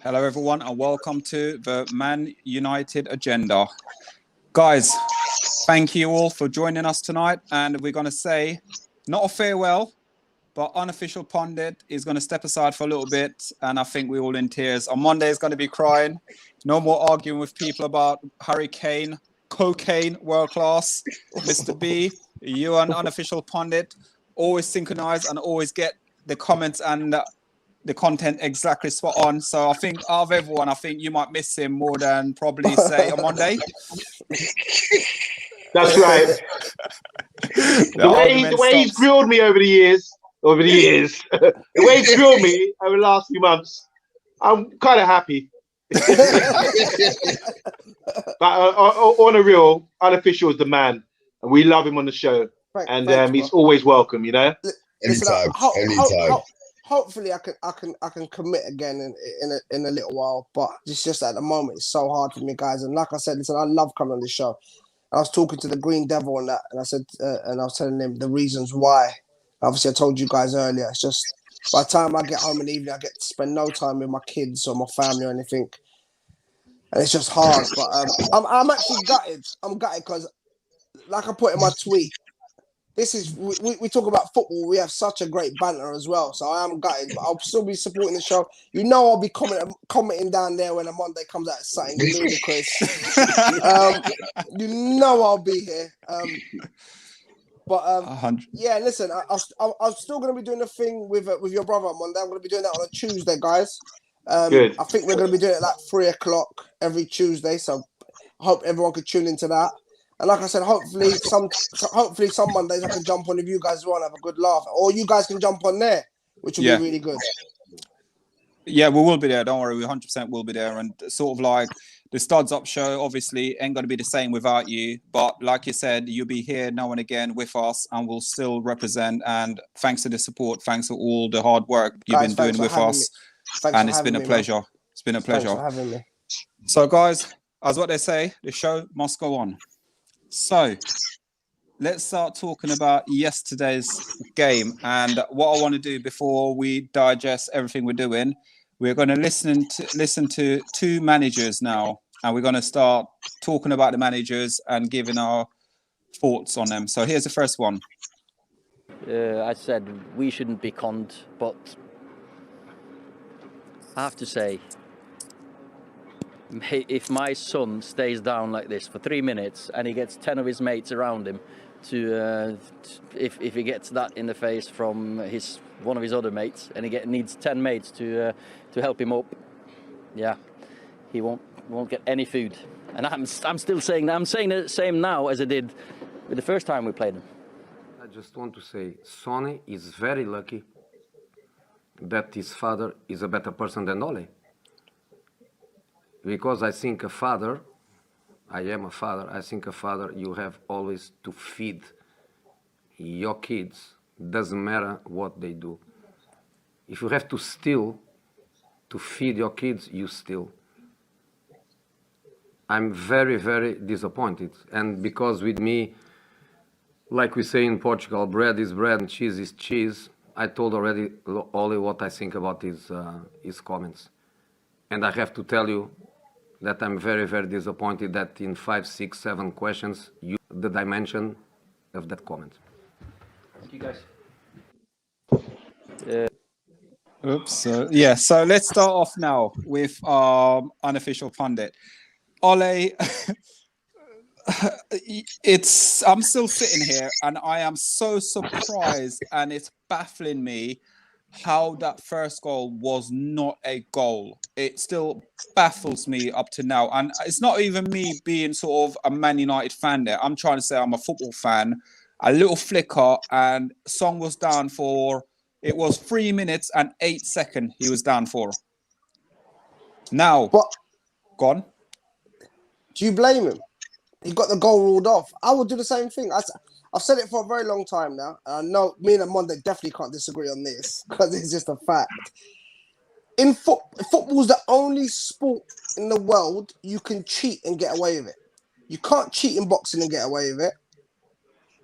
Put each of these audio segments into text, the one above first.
Hello, everyone, and welcome to the Man United Agenda. Guys, thank you all for joining us tonight. And we're going to say, not a farewell, but unofficial pundit is going to step aside for a little bit. And I think we're all in tears. On Monday, is going to be crying. No more arguing with people about Harry Kane, cocaine, world class. Mr. B, you're an unofficial pundit. Always synchronize and always get the comments and the content exactly spot on. So I think out of everyone, I think you might miss him more than probably say on Monday. That's right. the way he's grilled me over the years, the way he's grilled me over the last few months, I'm kind of happy. But on a real, unofficial is the man, and we love him on the show. Thanks, he's always welcome, you know. Anytime. Hopefully, I can commit again in a little while, but it's just at the moment it's so hard for me, guys. And like I said, listen, I love coming on this show. I was talking to the Green Devil on that, and I said, and I was telling him the reasons why. Obviously, I told you guys earlier. It's just by the time I get home in the evening, I get to spend no time with my kids or my family or anything, and it's just hard. But I'm actually gutted. I'm gutted because, like I put in my tweet, this is we talk about football. We have such a great banter as well. So I am gutted, but I'll still be supporting the show. You know, I'll be commenting down there when a Monday comes out. Something ludicrous. You know, I'll be here. Yeah. Listen, I'm still going to be doing the thing with your brother on Monday. I'm going to be doing that on a Tuesday, guys. Good. I think we're going to be doing it at like 3:00 every Tuesday. So I hope everyone could tune into that. And like I said, hopefully some Mondays I can jump on with you guys as well and have a good laugh. Or you guys can jump on there, which will be really good. Yeah, we will be there. Don't worry. We 100% will be there. And sort of like the Studs Up show, obviously, ain't going to be the same without you. But like you said, you'll be here now and again with us and we'll still represent. And thanks to the support, thanks for all the hard work you've been doing with us. And it's been a pleasure. Man. It's been a pleasure. Thanks for having me. So, guys, as what they say, the show must go on. So let's start talking about yesterday's game. And what I want to do before we digest everything we're doing, we're going to listen to two managers now. And we're going to start talking about the managers and giving our thoughts on them. So here's the first one. I said we shouldn't be conned, but I have to say, if my son stays down like this for 3 minutes and he gets 10 of his mates around him, if he gets that in the face from one of his other mates, and he needs 10 mates to help him up, yeah, he won't get any food. And I'm still saying that. I'm saying the same now as I did with the first time we played him. I just want to say, Sonny is very lucky that his father is a better person than Ole. Because I think I am a father, I think a father, you have always to feed your kids, doesn't matter what they do. If you have to steal to feed your kids, you steal. I'm very, very disappointed. And because with me, like we say in Portugal, bread is bread and cheese is cheese, I told already Ole what I think about his comments. And I have to tell you, that I'm very, very disappointed that in 5, 6, 7 questions, the dimension of that comment. Thank you, guys. So let's start off now with unofficial pundit. Ole, I'm still sitting here and I am so surprised and it's baffling me how that first goal was not a goal. It still baffles me up to now. And it's not even me being sort of a Man United fan there. I'm trying to say I'm a football fan. A little flicker and Song was down for, it was 3 minutes and 8 seconds he was down for. Now, gone. Do you blame him? He got the goal ruled off. I would do the same thing. I've said it for a very long time now. I know me and Monday definitely can't disagree on this because it's just a fact. Football's the only sport in the world you can cheat and get away with it. You can't cheat in boxing and get away with it.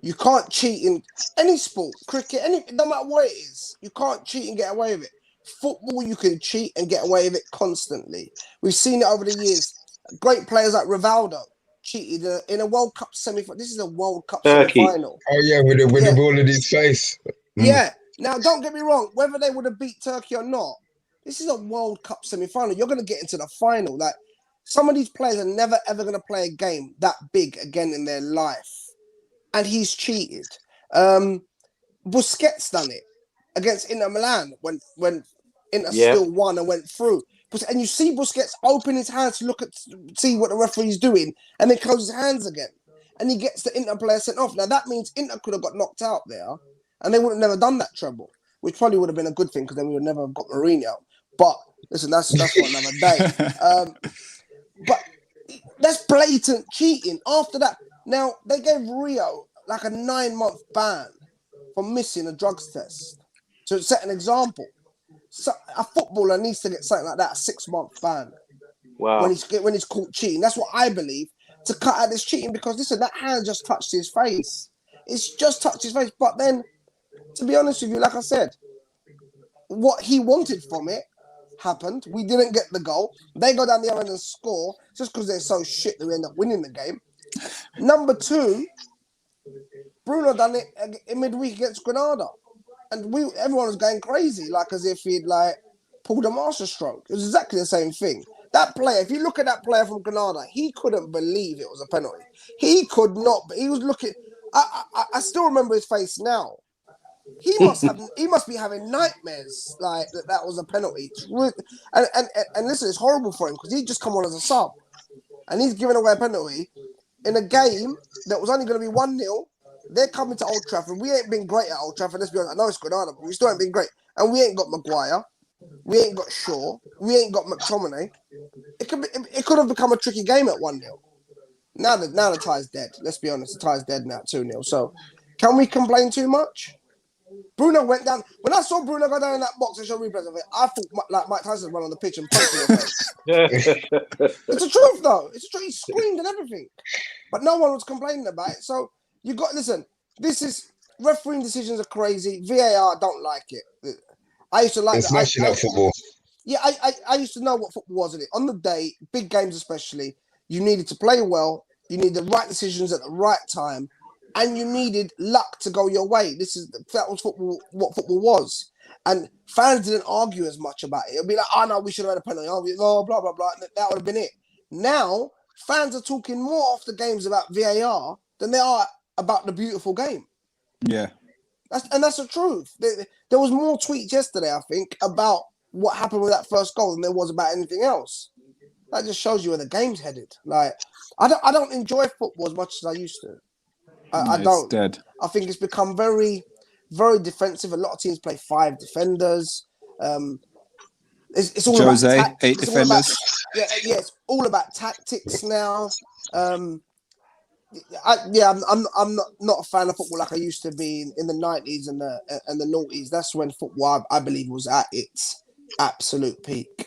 You can't cheat in any sport, cricket, no matter what it is. You can't cheat and get away with it. football, you can cheat and get away with it constantly. We've seen it over the years. Great players like Rivaldo cheated in a World Cup semi-final. This is a World Cup Turkey. semi-final. Oh yeah, with the ball in his face. Yeah. Now, don't get me wrong. Whether they would have beat Turkey or not, this is a World Cup semi-final. You're going to get into the final. Like, some of these players are never, ever going to play a game that big again in their life. And he's cheated. Busquets done it against Inter Milan when Inter still won and went through. And you see Busquets open his hands to see what the referee's doing, and then close his hands again. And he gets the Inter player sent off. Now, that means Inter could have got knocked out there, and they would have never done that treble, which probably would have been a good thing because then we would never have got Mourinho. But listen, that's for another day. But that's blatant cheating. After that, now they gave Rio like a 9-month ban for missing a drugs test to set an example. So a footballer needs to get something like that, a 6-month ban. Wow. When he's caught cheating. That's what I believe, to cut out this cheating, because listen, that hand just touched his face. It's just touched his face. But then, to be honest with you, like I said, what he wanted from it happened. We didn't get the goal. They go down the other end and score just because they're so shit that we end up winning the game. Number 2, Bruno done it in midweek against Granada. And everyone was going crazy, like as if he'd like pulled a masterstroke. It was exactly the same thing. That player, if you look at that player from Granada, he couldn't believe it was a penalty. He could not. He was looking. I still remember his face now. He must be having nightmares like that was a penalty. And listen, it's horrible for him because he just come on as a sub, and he's giving away a penalty in a game that was only going to be 1-0. They're coming to Old Trafford. We ain't been great at Old Trafford. Let's be honest. I know it's Granada, but we still ain't been great. And we ain't got Maguire. We ain't got Shaw. We ain't got McTominay. It could have become a tricky game at 1-0. Now the tie's dead. Let's be honest. The tie's dead now, 2-0. So can we complain too much? Bruno went down. When I saw Bruno go down in that box and show replays of it, I thought like Mike Tyson run on the pitch and punch him in the face. It's the truth, though. It's the truth. He screamed and everything. But no one was complaining about it. So you got, listen, this is, refereeing decisions are crazy. VAR, don't like it. I used to like it's smashing up football. Yeah, I used to know what football was in it. On the day, big games especially, you needed to play well, you needed the right decisions at the right time, and you needed luck to go your way. That was football, what football was. And fans didn't argue as much about it. It'd be like, oh no, we should have had a penalty. Oh, blah, blah, blah. That would have been it. Now, fans are talking more off the games about VAR than they are about the beautiful game. Yeah. That's the truth. There was more tweets yesterday, I think, about what happened with that first goal than there was about anything else. That just shows you where the game's headed. Like, I don't enjoy football as much as I used to. I don't. It's dead. I think it's become very, very defensive. A lot of teams play 5 defenders. It's all José, about 8 defenders. It's all about tactics now. I'm not a fan of football like I used to be in the 90s and the noughties. That's when football, I believe, was at its absolute peak.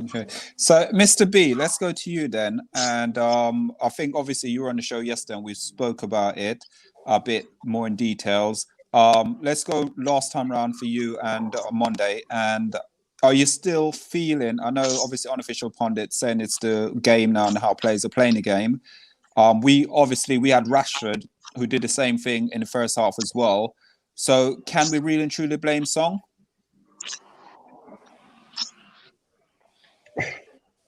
Okay, so Mr. B, let's go to you then. And I think obviously you were on the show yesterday and we spoke about it a bit more in details. Let's go last time round for you and Monday. And are you still feeling, I know obviously unofficial pundits saying it's the game now and how players are playing the game. We had Rashford who did the same thing in the first half as well. So can we really and truly blame Song?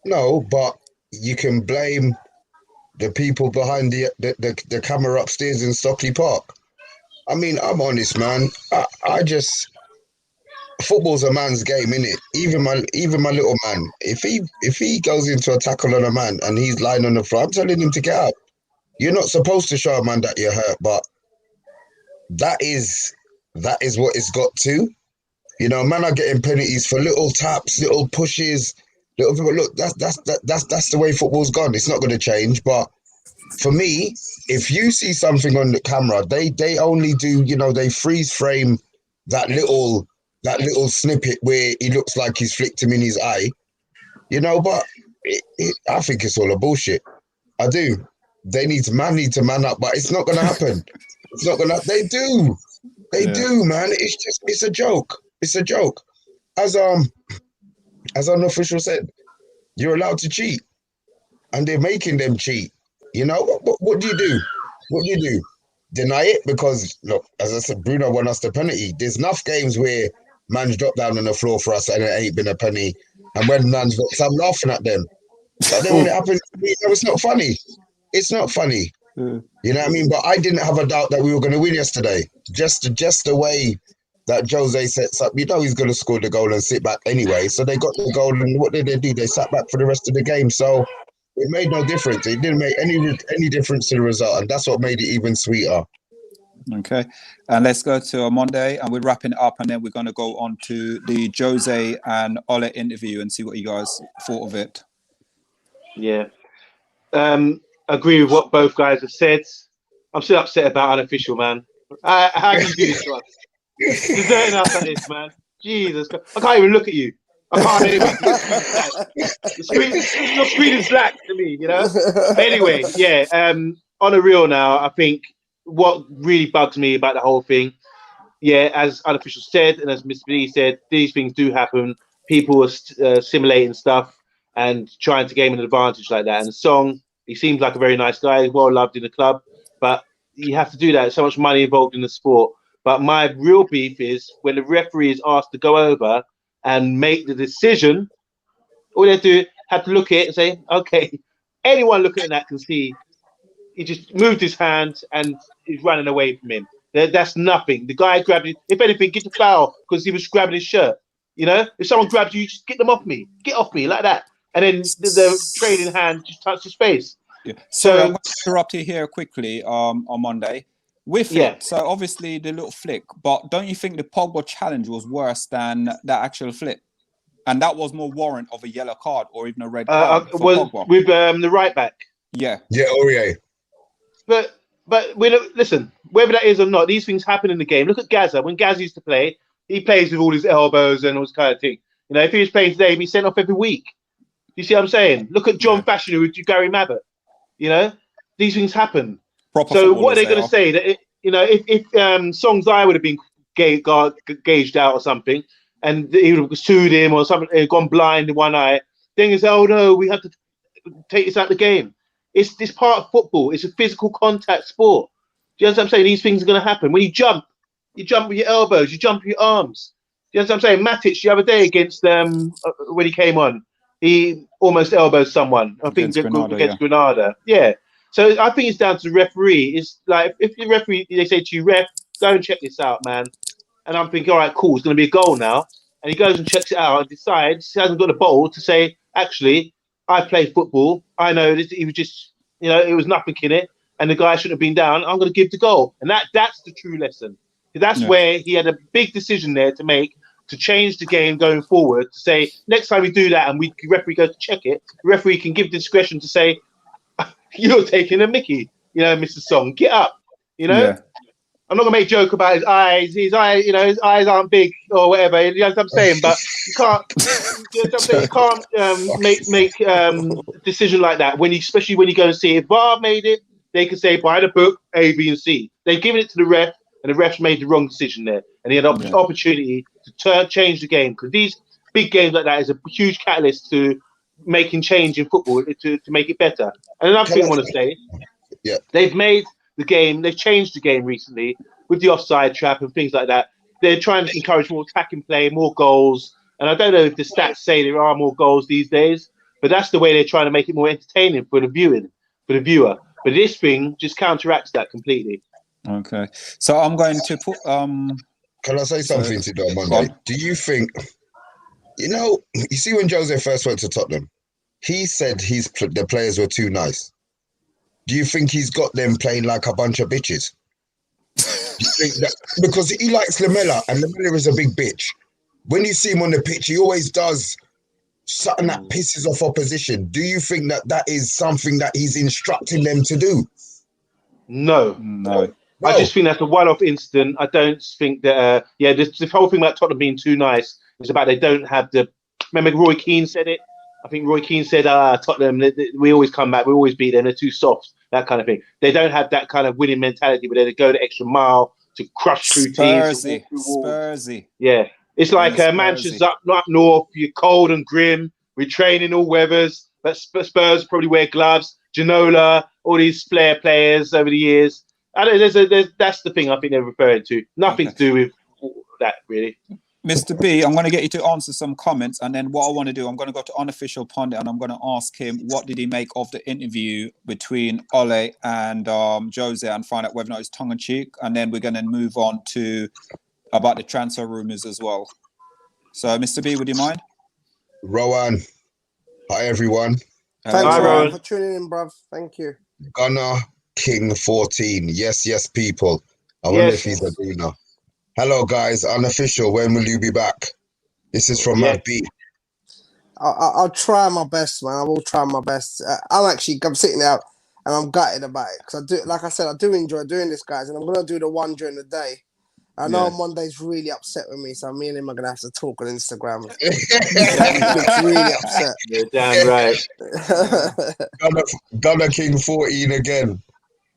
No, but you can blame the people behind the camera upstairs in Stockley Park. I mean, I'm honest, man. I just, football's a man's game, innit? Even my little man. If he goes into a tackle on a man and he's lying on the floor, I'm telling him to get up. You're not supposed to show a man that you're hurt, but that is what it's got to. You know, man are getting penalties for little taps, little pushes, little people. Look, that's the way football's gone. It's not going to change. But for me, if you see something on the camera, they only do, you know, they freeze frame that little snippet where he looks like he's flicked him in his eye, you know. But I think it's all a bullshit. I do. They need to man up, but it's not going to happen. It's not going to. They do, man. It's a joke. It's a joke. as an official said, you're allowed to cheat, and they're making them cheat. You know, what do you do? What do you do? Deny it? Because look, as I said, Bruno won us the penalty. There's enough games where man's dropped down on the floor for us and it ain't been a penny. And when man's vexed, I'm laughing at them. But then when it happens to me, it's not funny. It's not funny. You know what I mean? But I didn't have a doubt that we were going to win yesterday. Just the way that José sets up, you know he's going to score the goal and sit back anyway. So they got the goal, and what did they do? They sat back for the rest of the game. So it made no difference. It didn't make any difference to the result, and that's what made it even sweeter. Okay, and let's go to Monday, and we're wrapping it up, and then we're going to go on to the José and Ole interview and see what you guys thought of it. Yeah, agree with what both guys have said. I'm still upset about unofficial, man. How can you do this to us? Deserting us like this, man. Jesus, I can't even look at you. I can't even. Your screen is black to me, you know. But anyway, yeah. On a real now, I think what really bugs me about the whole thing, yeah, as unofficial said and as Mr. B said, these things do happen. People are simulating stuff and trying to gain an advantage like that. And Song, he seems like a very nice guy, well loved in the club, but you have to do that. There's so much money involved in the sport. But my real beef is when the referee is asked to go over and make the decision, all they do have to look at it and say, okay, anyone looking at that can see he just moved his hand and he's running away from him. That's nothing. The guy grabbed it. If anything, get the foul because he was grabbing his shirt. You know, if someone grabs you, just get them off me. Get off me like that. And then the trailing hand just touched his face. Yeah. So I'm going to interrupt you here quickly on Monday. With it, so obviously the little flick, but don't you think the Pogba challenge was worse than that actual flick? And that was more warrant of a yellow card or even a red card for Pogba. With the right back. Yeah. Yeah, oh yeah. But listen, whether that is or not, these things happen in the game. Look at Gaza. When Gaza used to play, he plays with all his elbows and all this kind of thing. You know, if he was playing today, he'd be sent off every week. You see what I'm saying? Look at John Fashanu with Gary Mabbott. You know, these things happen. So what are they going to say? That if Song's eye would have been gauged out or something, and he would have sued him or something, gone blind in one eye, then you say, "Oh no, we have to take this out of the game." It's this part of football. It's a physical contact sport. Do you understand what I'm saying? These things are going to happen. When you jump with your elbows, you jump with your arms. Do you understand what I'm saying? Matic the other day against when he came on, he almost elbowed someone. I think against Granada. Yeah. So I think it's down to the referee. It's like if the referee, they say to you, ref, go and check this out, man. And I'm thinking, all right, cool, it's going to be a goal now. And he goes and checks it out and decides he hasn't got the ball to say, actually, I play football. I know this. He was just, it was nothing in it. And the guy shouldn't have been down. I'm going to give the goal. And that's the true lesson. That's where he had a big decision there to make to change the game going forward. To say, next time we do that and the referee goes to check it, the referee can give discretion to say, you're taking a mickey, Mr. Song. Get up, Yeah. I'm not gonna make a joke about his eyes. His eyes aren't big or whatever. You know what I'm saying? But you can't. You can't make a decision like that especially when you go and see it. If VAR made it, they can say by the book A, B, and C. They've given it to the ref, and the ref's made the wrong decision there, and he had an opportunity to change the game because these big games like that is a huge catalyst to making change in football to make it better. And another thing I want to say, they've made the game, they've changed the game recently with the offside trap and things like that. They're trying to encourage more attacking play, more goals. And I don't know if the stats say there are more goals these days, but that's the way they're trying to make it more entertaining for the viewer. But this thing just counteracts that completely. Okay. So I'm going to put Can I say something to you on Monday? Do you think you see when José first went to Tottenham, he said the players were too nice. Do you think he's got them playing like a bunch of bitches? Do you think that, because he likes Lamela, and Lamela is a big bitch. When you see him on the pitch, he always does something that pisses off opposition. Do you think that is something that he's instructing them to do? No. I just think that's a one-off incident. I don't think that. This whole thing about Tottenham being too nice is about they don't have the. Remember, Roy Keane said it. I think Roy Keane said, Tottenham, we always come back, we always beat them, they're too soft, that kind of thing. They don't have that kind of winning mentality, but they go the extra mile to crush through teams. Spursy. Yeah, It's like Yeah, Manchester's Spursy. up north. You're cold and grim. We train in all weathers. But Spurs probably wear gloves. Ginola, all these flair players over the years. I don't, that's the thing I think they're referring to. Nothing Okay. to do with that, really. Mr. B, I'm going to get you to answer some comments, and then what I want to do, I'm going to go to Unofficial Pundit, and I'm going to ask him what did he make of the interview between Ole and José, and find out whether or not it's tongue in cheek, and then we're going to move on to about the transfer rumours as well. So, Mr. B, would you mind? Rowan, hi everyone. Hello, Thanks, Hi, Ryan, Rowan. for tuning in, bruv. Thank you. Gunnar King 14. Yes, people. I wonder Yes. if he's a Gunnar. Hello, guys. Unofficial. When will you be back? This is from Yeah. Mad B. I'll try my best, man. I will try my best. I'm sitting out and I'm gutted about it because I do, like I said, I do enjoy doing this, guys, and I'm gonna do the one during the day. I know Monday's really upset with me, so me and him are gonna have to talk on Instagram. He's really upset. You're damn right. Gunnar King 14 again.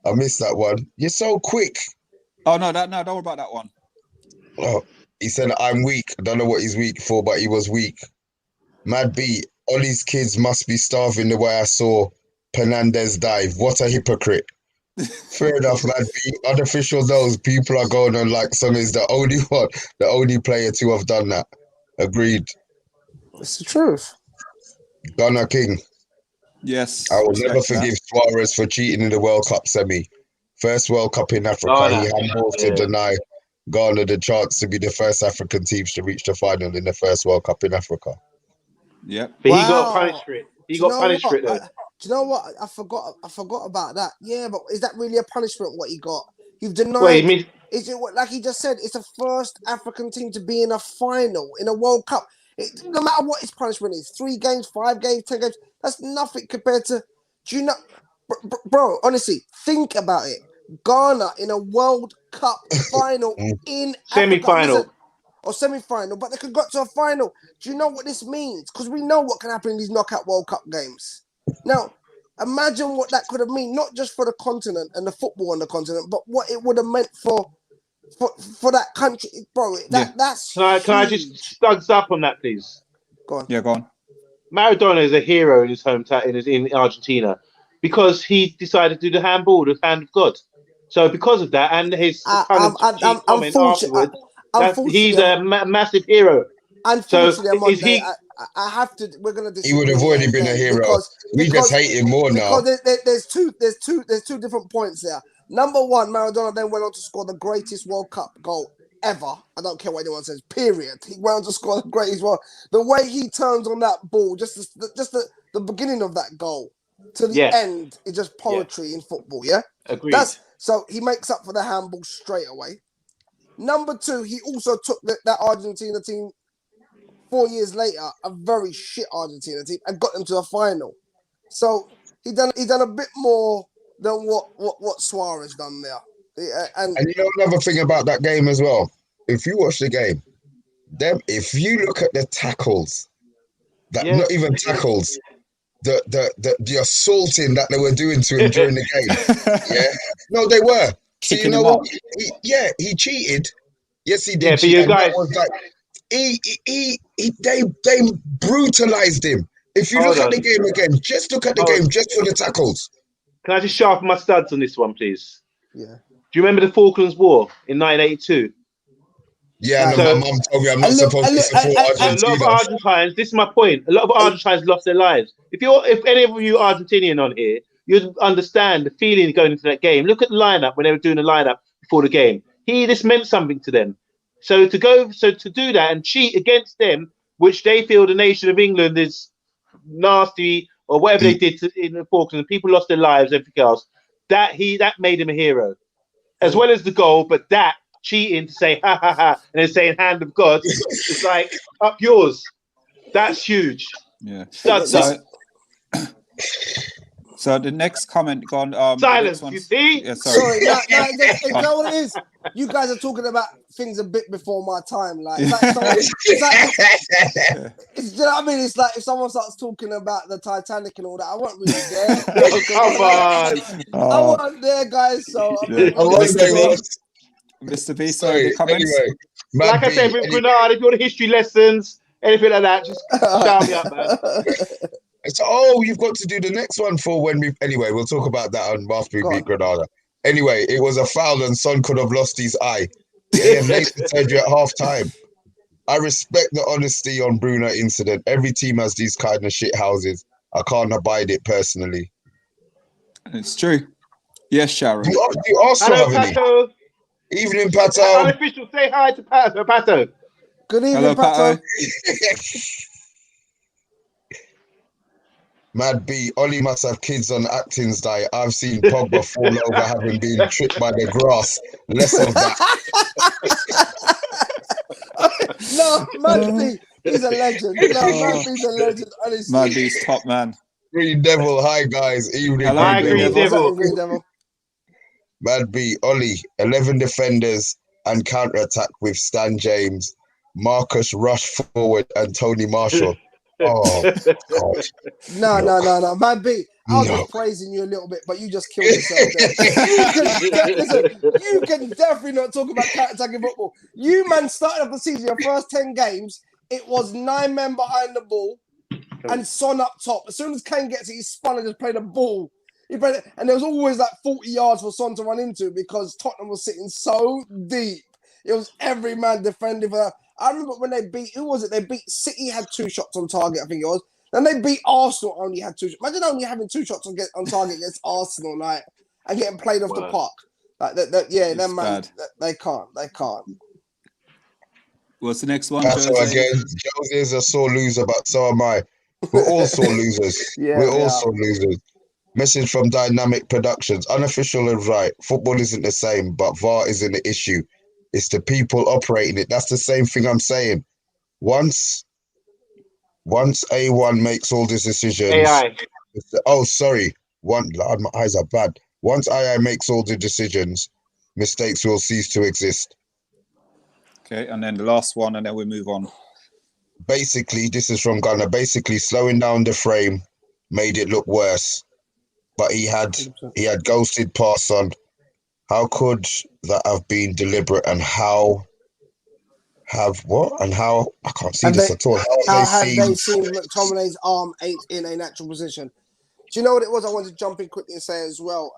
I missed that one. You're so quick. Oh, no, don't worry about that one. Oh, he said, I'm weak. I don't know what he's weak for, but he was weak. Mad B, Ollie's kids must be starving the way I saw Penandez dive. What a hypocrite. Fair enough, Mad B. Unofficial knows people are going on like Son is the only player to have done that. Agreed. It's the truth. Gunnar King. Yes. I will respect never forgive Suarez for cheating in the World Cup semi. First World Cup in Africa, Ghana. he handballed to deny Ghana the chance to be the first African teams to reach the final in the first World Cup in Africa. Yep. But he got punished for it. He got punished for it, though. Do you know what? I forgot about that. Yeah, but is that really a punishment? What he got? You've denied. Wait, you mean Is it what, like he just said? It's the first African team to be in a final in a World Cup. No matter what his punishment is, 3 games, 5 games, 10 games. That's nothing compared to. Do you know, bro? Honestly, think about it. Ghana in a World Cup final in semi-final? Africa, or semi-final, but they could go to a final. Do you know what this means? Because we know what can happen in these knockout World Cup games. Now, imagine what that could have meant, not just for the continent and the football on the continent, but what it would have meant for that country, bro. That's Can I just studs up on that, please? Go on. Yeah, go on. Maradona is a hero in his hometown in Argentina because he decided to do the handball, the hand of God. So because of that, and his comment afterwards, he's a massive hero. Unfortunately, so I have to. We're gonna. He would have already been a hero. Because we just hate him more now. Because there's two different points there. Number one, Maradona then went on to score the greatest World Cup goal ever. I don't care what anyone says. Period. He went on to score the greatest one. The way he turns on that ball, just the beginning of that goal to the end is just poetry in football. Yeah, agreed. So he makes up for the handball straight away. Number two, he also took that Argentina team 4 years later, a very shit Argentina team, and got them to the final. So he done a bit more than what Suarez done there. And you know another thing about that game as well. If you watch the game, if you look at the tackles, not even tackles, the assaulting that they were doing to him during the game. No, they were. So you know what? He cheated. Yes, he did. Yeah, but you guys, they brutalized him. If you look at the game again, just look at the game just for the tackles. Can I just sharpen my studs on this one, please? Yeah. Do you remember the Falklands War in 1982? Yeah, my mum told me I'm not supposed to support Argentina. A lot of Argentines, this is my point, a lot of Argentines lost their lives. If any of you are Argentinian on here, you'd understand the feeling going into that game. Look at the lineup when they were doing the lineup before the game. This meant something to them. So to do that and cheat against them, which they feel the nation of England is nasty or whatever they did in the Falklands, and people lost their lives, everything else, that made him a hero. As well as the goal, but that cheating to say ha ha ha and then saying hand of God, it's like up yours. That's huge. Yeah. Studs up. So the next comment gone. Silence. You see? Yeah, sorry. No, you know what it is? You guys are talking about things a bit before my time. Like, you know what I mean? It's like if someone starts talking about the Titanic and all that, I wasn't really there. Come on. I wasn't there, guys. So Mr. B, sorry. Anyway, Like I said, with Gunnar, if you want history lessons, anything like that, just shout me up, man. So, you've got to do the next one for when we. Anyway, we'll talk about that after we beat Granada. Anyway, it was a foul and Son could have lost his eye. They had laser surgery at half time. I respect the honesty on Bruno incident. Every team has these kind of shit houses. I can't abide it personally. It's true. Yes, Sharon. You also Hello, have any? Pato. Evening, Pato. Unofficial, say hi to Pato. Pato. Good evening, Hello, Pato. Mad B, Ollie must have kids on Atkins diet. I've seen Pogba fall over having been tripped by the grass. Less of that. No, Mad B, he's a legend. No, Mad B's a legend. Honestly. Mad B's top man. Green Devil, hi guys. Evening, Hello, Hi, Green Green Devil. Devil. Green Devil. Mad B, Ollie, 11 defenders and counter-attack with Stan James, Marcus Rush forward and Tony Marshall. Oh, God. No. Mad B, I was No. just praising you a little bit, but you just killed yourself there. You can definitely not talk about counter-attacking football. You, man, started off the season, your first 10 games, it was 9 men behind the ball and Son up top. As soon as Kane gets it, he spun and just played a ball. He played it, and there was always like 40 yards for Son to run into because Tottenham was sitting so deep. It was every man defending for that. I remember when they beat, who was it? They beat City, had 2 shots on target, I think it was. Then they beat Arsenal, only had 2 shots. Imagine only having 2 shots on target against Arsenal, like, and getting played off the park. Like them man, they can't. What's the next one, That's Jose? again. Jose's a sore loser, but so am I. We're all sore losers. We're all sore losers. Message from Dynamic Productions. Unofficial and right. Football isn't the same, but VAR isn't the issue. It's the people operating it. That's the same thing I'm saying. Once A1 makes all these decisions. AI. Oh, sorry. My eyes are bad. Once AI makes all the decisions, mistakes will cease to exist. Okay, and then the last one, and then we move on. Basically, this is from Gunnar. Basically, slowing down the frame made it look worse, but he had ghosted pass on. How could that have been deliberate? And how I can't see this at all. How have they seen McTominay's arm ain't in a natural position? Do you know what it was? I wanted to jump in quickly and say as well.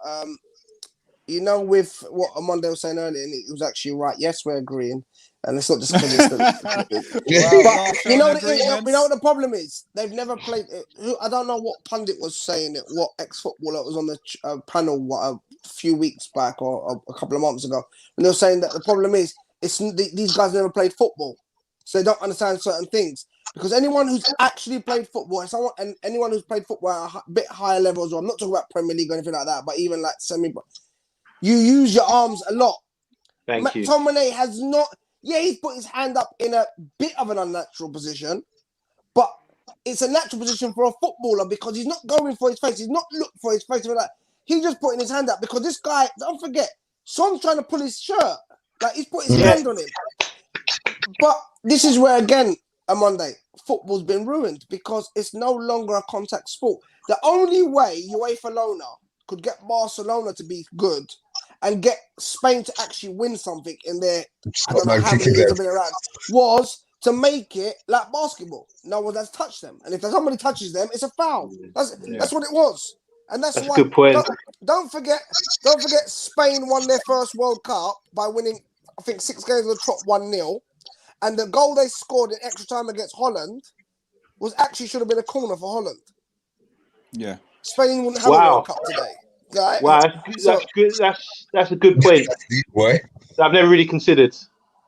You know, with what Amanda was saying earlier, and it was actually right. Yes, we're agreeing, and it's not just because it's but you know what it is? You know what the problem is? They've never played. I don't know what pundit was saying it. What ex-footballer was on the panel a few weeks back or a couple of months ago, and they were saying that the problem is these guys never played football, so they don't understand certain things. Because anyone who's actually played football, and anyone who's played football at a bit higher levels, or I'm not talking about Premier League or anything like that, but even like you use your arms a lot. Thank you. McTominay has not. Yeah, he's put his hand up in a bit of an unnatural position, but it's a natural position for a footballer because he's not going for his face. He's not looking for his face. Like, he's just putting his hand up because this guy, don't forget, Son's trying to pull his shirt. Like, he's put his hand on him. But this is where, again, Monday, football's been ruined because it's no longer a contact sport. The only way UEFA could get Barcelona to be good and get Spain to actually win something in their, I don't know how many years have been around, was to make it like basketball. No one has touched them. And if somebody touches them, it's a foul. That's what it was. And that's why, a good point. Don't forget Spain won their first World Cup by winning, I think, 6 games on the trot 1-0. And the goal they scored in extra time against Holland should have been a corner for Holland. Yeah. Spain wouldn't have a World Cup today. Right? Wow, that's good. That's a good point. I've never really considered.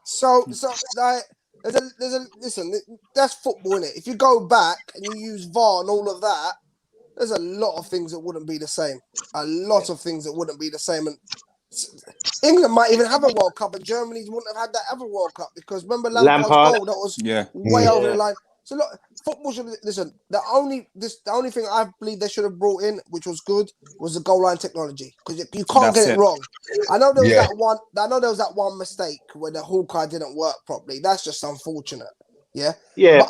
So like, listen. That's football, innit? If you go back and you use VAR and all of that, there's a lot of things that wouldn't be the same. And England might even have a World Cup, and Germany wouldn't have had that other World Cup because remember Lampard's goal that was way over the line. So look, football should listen. The only thing I believe they should have brought in, which was good, was the goal line technology because you can't get it wrong. I know there was that one. I know there was that one mistake where the Hawkeye didn't work properly. That's just unfortunate. Yeah. But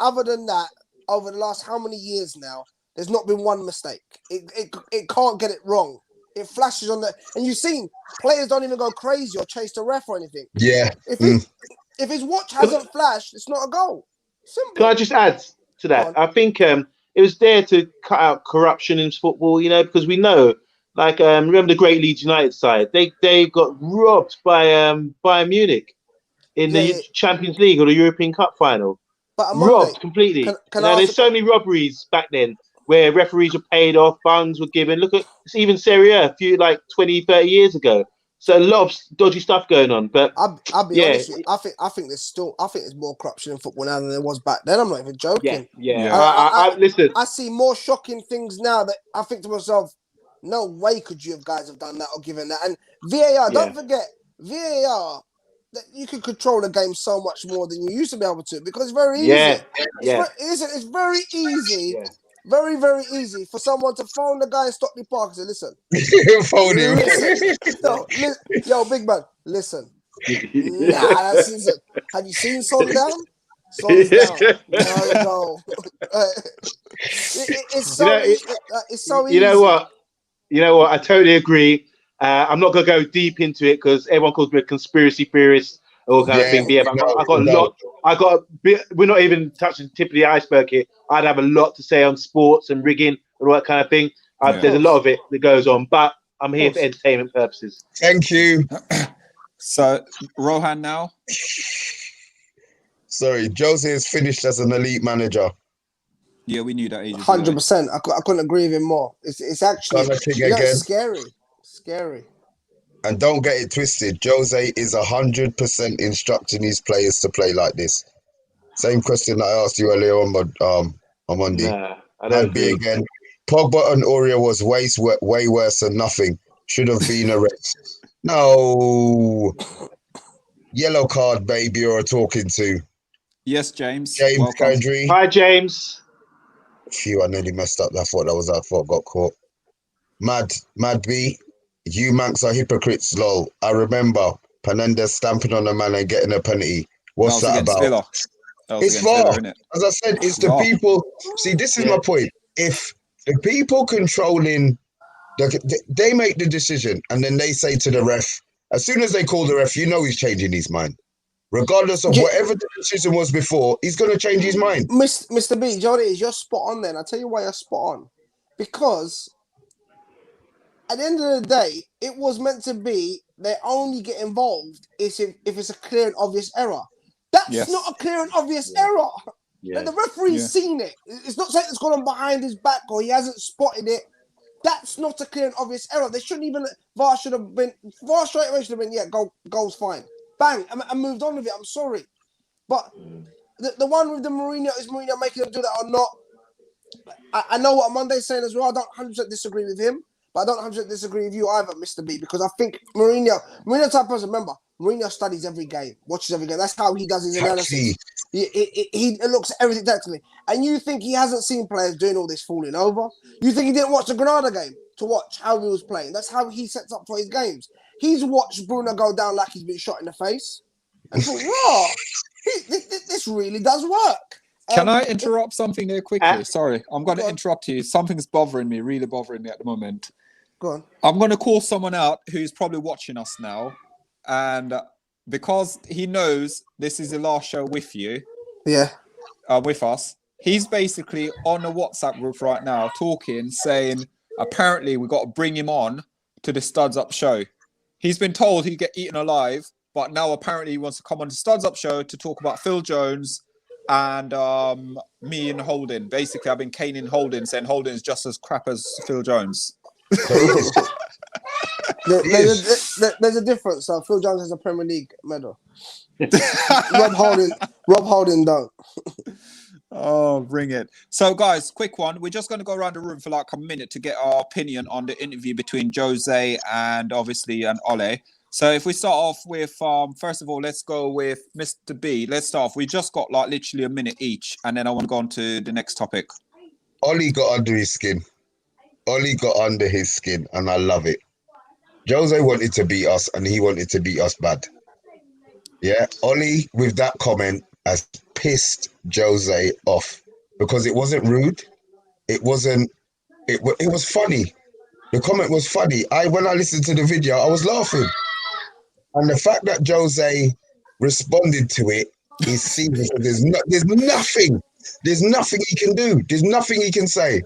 other than that, over the last how many years now, there's not been one mistake. It can't get it wrong. It flashes on the, and you've seen players don't even go crazy or chase the ref or anything. Yeah. If If his watch hasn't flashed, it's not a goal. Simple. Can I just add to Go that? on. I think it was there to cut out corruption in football, because we know, like, remember the great Leeds United side? They got robbed by Bayern Munich in Yeah, the yeah. Champions League or the European Cup final. But Monday, Robbed completely. can I ask There's so many robberies back then where referees were paid off, funds were given. Look at it's even Serie A a few, like 20, 30 years ago. So a lot of dodgy stuff going on. But I'll be yeah, honest with you. I think there's more corruption in football now than there was back then. I'm not even joking. Yeah. I listen. I see more shocking things now that I think to myself, no way could you guys have done that or given that. And VAR, don't forget, VAR, that you can control the game so much more than you used to be able to because it's very easy. It's very easy. Yeah. Very, very easy for someone to phone the guy in Stockley Park and say, listen. Phone him. Yo, big man, listen. That's listen. Have you seen Son down? Son's down. No. It's so easy. You know what? I totally agree. I'm not gonna go deep into it because everyone calls me a conspiracy theorist or kind of thing. But yeah, I got a lot. We're not even touching the tip of the iceberg here. I'd have a lot to say on sports and rigging and all that kind of thing. There's a lot of it that goes on, but I'm here for entertainment purposes. Thank you. So Rohan now. Sorry, José is finished as an elite manager. Yeah, we knew that ages ago. 100%. I couldn't agree with him more. It's actually scary. And don't get it twisted. José is 100% instructing his players to play like this. Same question that I asked you earlier on Monday. Nah, I don't agree. Again. Pogba and Aurier was way worse than nothing. Should have been a rest. No. Yellow card, baby, you're talking to. Yes, James. James Candry. Hi, James. Phew, I nearly messed up. I thought I got caught. Mad B. You Manx are hypocrites, lol. I remember Penendez stamping on a man and getting a penalty. What's that about? It's far. As I said, it's the people. See, this is my point. If the people controlling, they make the decision and then they say to the ref, as soon as they call the ref, you know he's changing his mind. Regardless of whatever the decision was before, he's going to change his mind. Mr. B, Jody, you're spot on there. And I'll tell you why you're spot on. Because at the end of the day, it was meant to be they only get involved if it's a clear and obvious error. That's not a clear and obvious error. Yeah. Like the referee's seen it. It's not saying it's gone on behind his back or he hasn't spotted it. That's not a clear and obvious error. They shouldn't even. VAR should have been. VAR straight away should have been. Yeah, goal's fine. Bang. I moved on with it. I'm sorry, but the one with the Mourinho, is Mourinho making them do that or not? I know what Monday's saying as well. I don't 100% disagree with him, but I don't 100% disagree with you either, Mr. B, because I think Mourinho type of person. Remember, Mourinho studies every game, watches every game. That's how he does his analysis. He looks at everything tactically. And you think he hasn't seen players doing all this falling over? You think he didn't watch the Granada game to watch how he was playing? That's how he sets up for his games. He's watched Bruno go down like he's been shot in the face. And thought, wow, this really does work. Can I interrupt something there quickly? Sorry, I'm going to interrupt you. Something's really bothering me at the moment. Go on. I'm going to call someone out who's probably watching us now. And because he knows this is the last show with you, with us, he's basically on a WhatsApp group right now talking, saying, apparently we've got to bring him on to the Studs Up show. He's been told he'd get eaten alive, but now apparently he wants to come on the Studs Up show to talk about Phil Jones and me and Holding. Basically, I've been caning Holding, saying Holding is just as crap as Phil Jones. There's a difference. Phil Jones has a Premier League medal. Rob Holding don't. Oh, bring it. So, guys, quick one. We're just going to go around the room for like a minute to get our opinion on the interview between José and obviously Ole. So if we start off with, first of all, let's go with Mr. B. Let's start off. We just got like literally a minute each, and then I want to go on to the next topic. Ole got under his skin. And I love it. José wanted to beat us, and he wanted to beat us bad. Yeah, Ole, with that comment, has pissed José off because it wasn't rude. It was funny. The comment was funny. When I listened to the video, I was laughing. And the fact that José responded to it, is seen as there's nothing he can do. There's nothing he can say.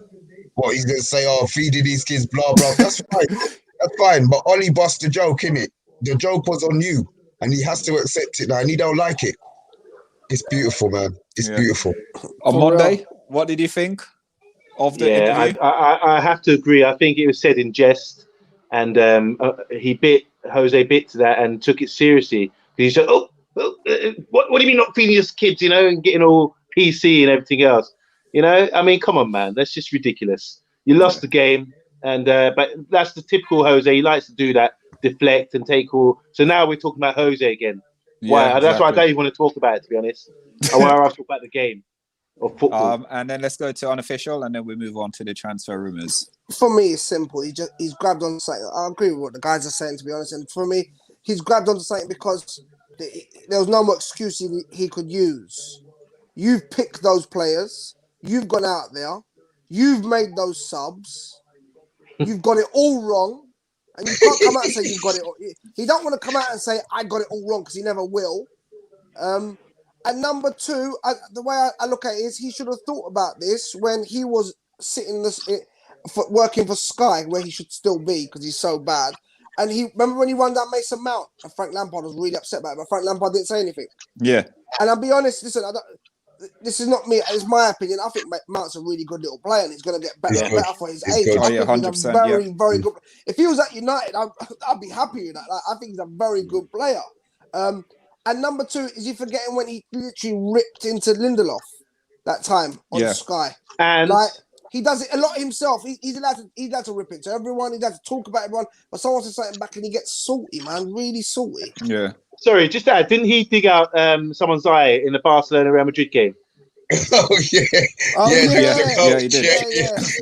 What he's gonna say? Oh, feeding these kids, blah blah. That's fine. That's fine. But Ollie bust the joke, innit? The joke was on you, and he has to accept it now, and he don't like it. It's beautiful, man. It's beautiful. On Monday, what did you think of the interview? I have to agree. I think it was said in jest, and Jose bit to that and took it seriously. He said, what do you mean not feeding us kids, you know, and getting all PC and everything else? You know, I mean, come on, man. That's just ridiculous. You lost the game, and but that's the typical Jose. He likes to do that, deflect and take all. So now we're talking about Jose again. Why? Yeah, That's why I don't even want to talk about it, to be honest. I want to talk about the game of football. And then let's go to unofficial, and then we move on to the transfer rumors. For me, it's simple. He's grabbed on something. I agree with what the guys are saying, to be honest. And for me, he's grabbed onto something because there was no more excuse he could use. You've picked those players. You've gone out there. You've made those subs. You've got it all wrong. And you can't come out and say you've got it all. He don't want to come out and say, I got it all wrong, because he never will. And number two, the way I look at it is he should have thought about this when he was sitting working for Sky, where he should still be because he's so bad. And remember when he won that Mason Mount, and Frank Lampard was really upset about it, but Frank Lampard didn't say anything. Yeah. And I'll be honest, listen, this is not me, it's my opinion. I think Mount's a really good little player, and he's going to get better and better for his age. Good. I think 100%, he's a very, very good. If he was at United, I'd be happy with that. Like, I think he's a very good player. And number two, is he forgetting when he literally ripped into Lindelof that time on Sky? And like, he does it a lot himself. He's allowed to rip into everyone. He's allowed to talk about everyone. But someone says something back and he gets salty, man. Really salty. Yeah. sorry, just that. Didn't he dig out someone's eye in the Barcelona Real Madrid game? Oh yeah. He did.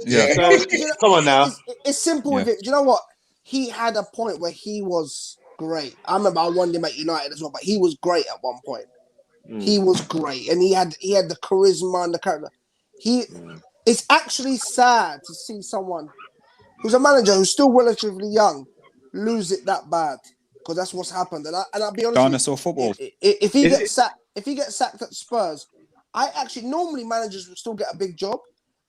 Yeah. So, come on now. It's simple with it. You know what? He had a point where he was great. I remember I wanted him at United as well, but he was great at one point. He was great, and he had the charisma and the character. It's actually sad to see someone who's a manager who's still relatively young lose it that bad, because that's what's happened. And I'll be honest, dinosaur football. If he gets sacked at Spurs, I actually normally managers will still get a big job.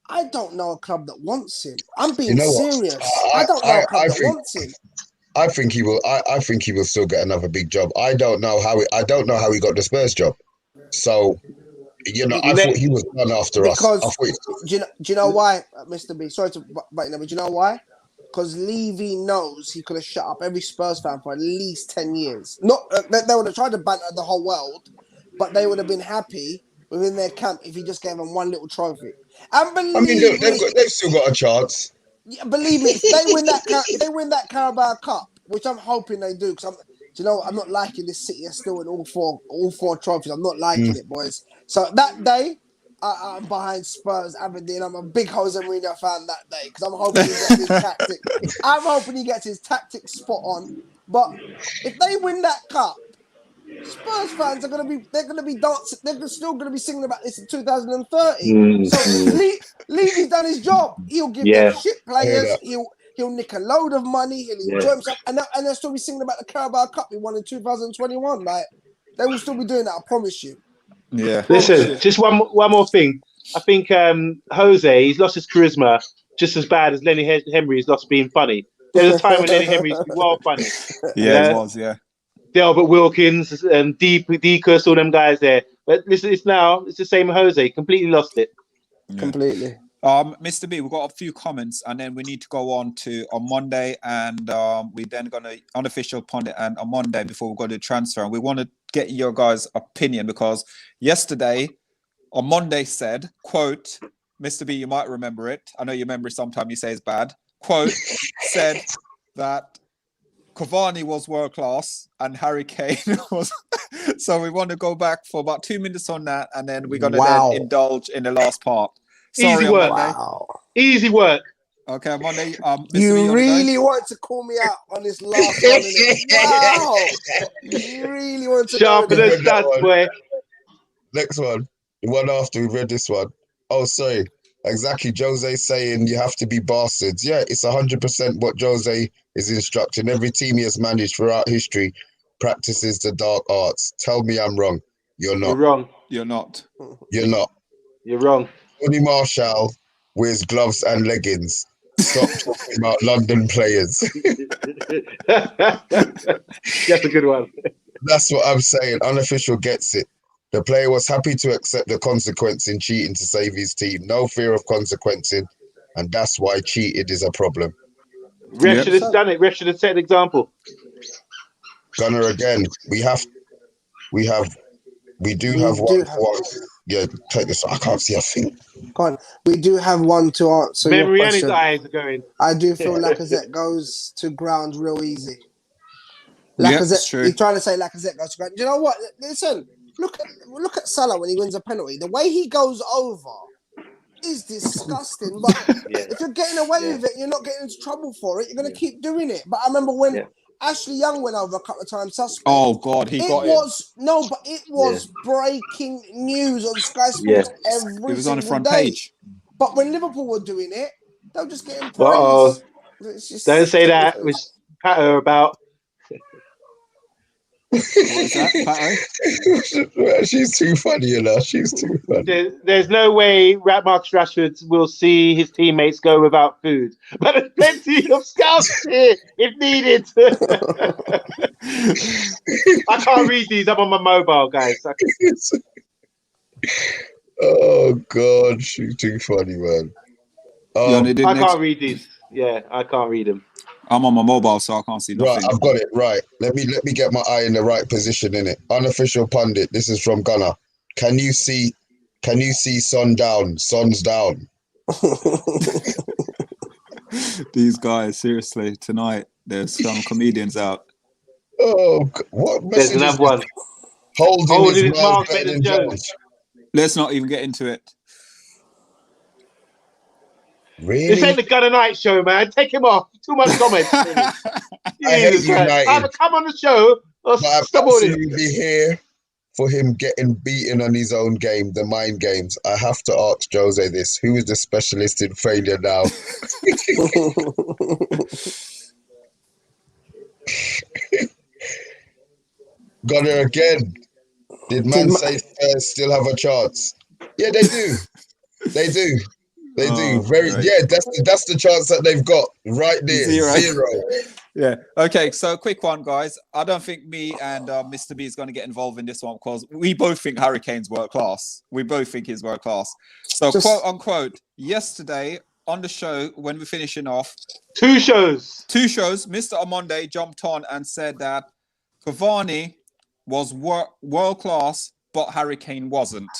I don't know a club that wants him. I'm being serious. I don't know a club that wants him. I think he will. I think he will still get another big job. I don't know how he got the Spurs job. So, I thought he was done after us. Do you know why, Mr. B? Sorry to bite in, but do you know why? Because Levy knows he could have shut up every Spurs fan for at least 10 years. Not they would have tried to banter the whole world, but they would have been happy within their camp if he just gave them one little trophy. And they've still got a chance. Yeah, believe me, if they win that Carabao Cup, which I'm hoping they do, because I'm not liking this City are still in all four trophies. I'm not liking it, boys. So that day, I'm behind Spurs, Aberdeen. I'm a big Jose Mourinho fan that day, because I'm hoping he gets his tactic. I'm hoping he gets his tactics spot on. But if they win that cup, Spurs fans are gonna be dancing. They're still gonna be singing about this in 2030. So Levy's done his job. He'll give them shit players. He'll nick a load of money. He'll enjoy himself, and they'll still be singing about the Carabao Cup we won in 2021. Like, they will still be doing that. I promise you. Yeah. Listen, just one more thing. I think Jose, he's lost his charisma just as bad as Lenny Henry's lost being funny. There was a time when Lenny Henry used to be wild funny. Yeah, it was. Yeah. Delbert Wilkins and Deacus, all them guys there. But listen, it's the same Jose. Completely lost it. Yeah. Completely. Mr. B, we've got a few comments, and then we need to go on Monday, and we then going to unofficial pundit and on Monday before we go to transfer. And we want to get your guys' opinion, because yesterday on Monday said, quote, Mr. B, you might remember it. I know you remember it. Sometimes you say it's bad. Quote, said that Cavani was world class and Harry Kane was. So we want to go back for about 2 minutes on that, and then we're going to then indulge in the last part. Sorry, easy work. Easy work. Okay, Monday. You really want to call me out on this last one? Wow. You really want to sharpen the stats, boy. Next one. The one after we read this one. Oh, sorry. Exactly. Jose saying you have to be bastards. Yeah, it's 100% what Jose is instructing. Every team he has managed throughout history practices the dark arts. Tell me I'm wrong. You're You're not. wrong. You're not. You're not. You're wrong. Tony Marshall wears gloves and leggings. Stop talking about London players. That's a good one. That's what I'm saying. Unofficial gets it. The player was happy to accept the consequence in cheating to save his team. No fear of consequencing, and that's why cheated is a problem. Ref Yep. should have done it. Ref should have set an example. Gunnar again. We do have one. Yeah, take this. I can't see a thing. Go on. We do have one to answer your Memory and his question. eyes are going. I do feel Lacazette goes to ground real easy. Yeah, Lacazette, that's true. you're trying to say Lacazette goes to ground. You know what? Listen, look at Salah when he wins a penalty. The way he goes over is disgusting. But if you're getting away with it, you're not getting into trouble for it. You're going to keep doing it. But I remember when Ashley Young went over a couple of times. Suspect. Oh God, it was breaking news on Sky Sports every It was on the single front day. page. But when Liverpool were doing it, they were just getting praise. Uh-oh. It's just- Don't say that. Which Pato about. What is that, Pato? She's too funny, you know. She's too funny. There's no way Marcus Rashford will see his teammates go without food. But there's plenty of scouts here if needed. I can't read these. I'm on my mobile, guys. Oh God, she's too funny, man. I can't read these. Yeah, I can't read them. I'm on my mobile, so I can't see nothing. Right, I've got it. Right, let me get my eye in the right position in it. Unofficial pundit. This is from Gunnar. Can you see Son down? Son's down. These guys, seriously, tonight there's some comedians out. Oh, what message? There's another one. Holding his mouth better than Jones. Let's not even get into it. Really? This ain't the Gunnar Night show, man. Take him off. Too much comments. I hate United. Either come on the show or But I'm stop all this. absolutely here for him getting beaten on his own game, the mind games. I have to ask José this. Who is the specialist in failure now? Gunnar again. Did Man say Spurs still have a chance? Yeah, they do. They do. They do. Very. Right. Yeah, that's the chance that they've got right there. Zero. Yeah. Okay. So quick one, guys. I don't think me and Mr. B is going to get involved in this one because we both think Harry Kane's world class. We both think he's world class. So quote unquote, yesterday on the show when we're finishing off, two shows, Mr. Amonde jumped on and said that Cavani was world class, but Harry Kane wasn't.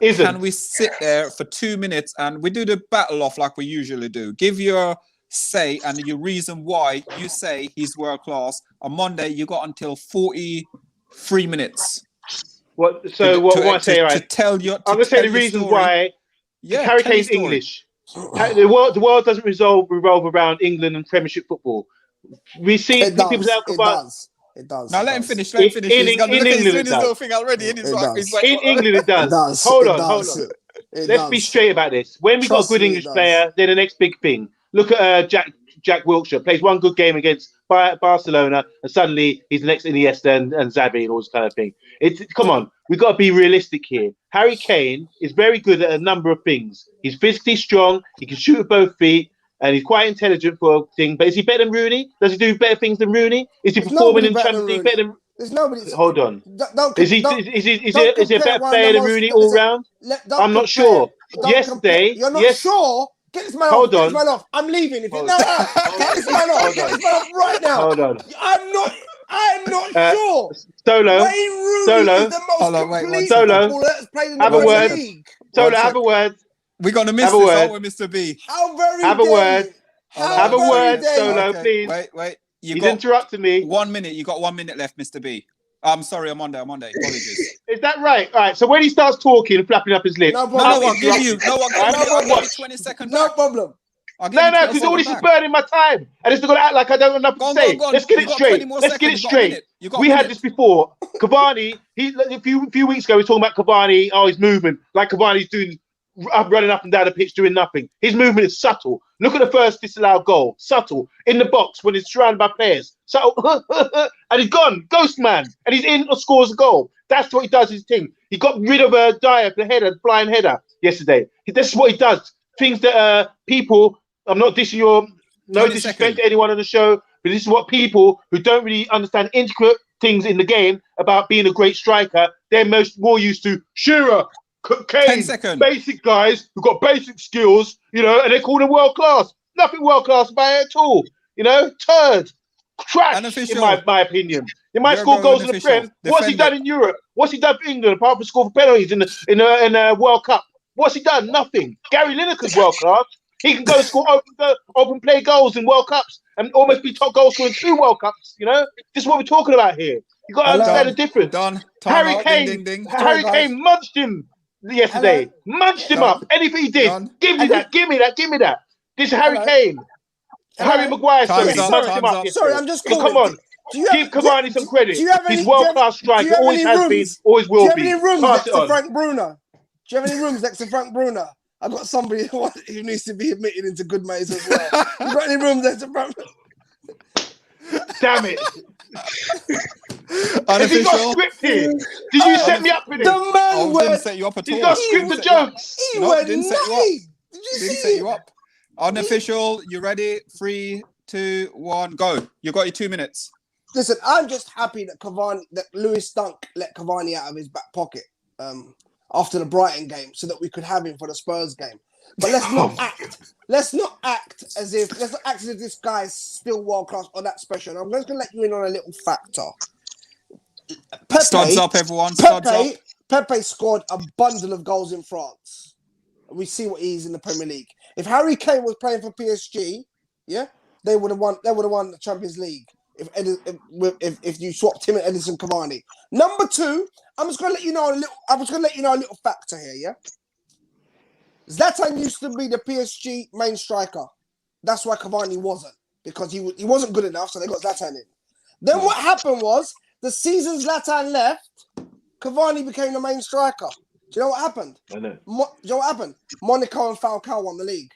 Can we sit there for 2 minutes and we do the battle off like we usually do? Give your say and your reason why you say he's world class. On Monday, you got until 43 minutes. What? So what I say? Right. To tell your. I'm gonna say the reason why. Yeah, Harry Kane's English. The world doesn't revolve around England and Premiership football. We see people out about. It does. Now let him finish. Let him finish. In England, it does. Thing already. In England, it does. Hold on. Let's be straight about this. When we got a good English player, they're the next big thing. Look at Jack Wilshere. Plays one good game against Barcelona, and suddenly he's the next Iniesta and Xavi and all this kind of thing. Come on, we've got to be realistic here. Harry Kane is very good at a number of things. He's physically strong. He can shoot with both feet. And he's quite intelligent for a thing. But is he better than Rooney? Does he do better things than Rooney? Is he performing in Champions League better than... There's nobody... Hold on. Is he a better player than Rooney all round? I'm not sure. Yesterday... You're not sure? Get this man off. Get this man off. I'm leaving. Get this man off. Get this man off right now. Hold on. I'm not sure. Solo. Wayne Rooney is the most complete footballer that's played in the Premier League. Solo, have a word. We're going to miss this, aren't we, Mr. B? Have a word. Have a word, Solo, please. Wait. He's interrupting me. 1 minute. You got 1 minute left, Mr. B. I'm sorry, I'm Monday. Apologies. Is that right? All right. So when he starts talking and flapping up his lips, no one give you 20 seconds. No problem. No, because all this is burning my time. I just got to act like I don't have enough to say. Let's get it straight. Let's get it straight. We had this before. Cavani, a few weeks ago, we were talking about Cavani, his movement, like Cavani's doing running up and down the pitch doing nothing. His movement is subtle. Look at the first disallowed goal. Subtle. In the box when he's surrounded by players. Subtle. And he's gone. Ghost man. And he's in or scores a goal. That's what he does his team. He got rid of a Dyer, the header, flying header yesterday. This is what he does. Things that people, I'm not dissing your, no disrespect to anyone on the show, but this is what people who don't really understand intricate things in the game about being a great striker, they're more used to Shearer, Kane, basic guys who've got basic skills, you know, and they call them world class. Nothing world class about it at all. You know, turd, trash, in my opinion. They might score goals in the Prem. What's he done in Europe? What's he done for England apart from score for penalties in the World Cup? What's he done? Nothing. Gary Lineker's world class. He can go score open play goals in World Cups and almost be top goal scorer in 2 World Cups. You know, this is what we're talking about here. You got to understand the difference. Harry Kane munched him yesterday. Munched him up. Anything he did, give me that. This is Harry Kane. Harry Maguire, munched him up. Sorry, I'm just calling. Come on. Give Cavani some credit. He's world-class striker. Always has been. Always will be. Do you have any rooms next to Frank Brunner? Do you have any rooms next to Frank Brunner? I've got somebody who needs to be admitted into good mates as well. You got any rooms next to Frank? Damn it. Has he got scripted? Did you set me up with it? The man didn't set you up at all. He's got scripted jokes. Didn't set you up. Didn't set you up. Unofficial, you ready? 3, 2, 1, go. You got your 2 minutes. Listen, I'm just happy that Lewis Dunk let Cavani out of his back pocket after the Brighton game, so that we could have him for the Spurs game. But let's not act as if this guy's still world class or that special. And I'm just gonna let you in on a little factor. Studs up, everyone. Studs up. Pepe scored a bundle of goals in France. We see what he is in the Premier League. If Harry Kane was playing for PSG, yeah, they would have won. They would have won the Champions League if you swapped him and Edinson Cavani. Number 2, I'm just gonna let you know a little factor here. Yeah, Zlatan used to be the PSG main striker. That's why Cavani wasn't, because he wasn't good enough, so they got Zlatan in. Then what happened was, the season Zlatan left, Cavani became the main striker. Do you know what happened? I know. Do you know what happened? Monaco and Falcao won the league.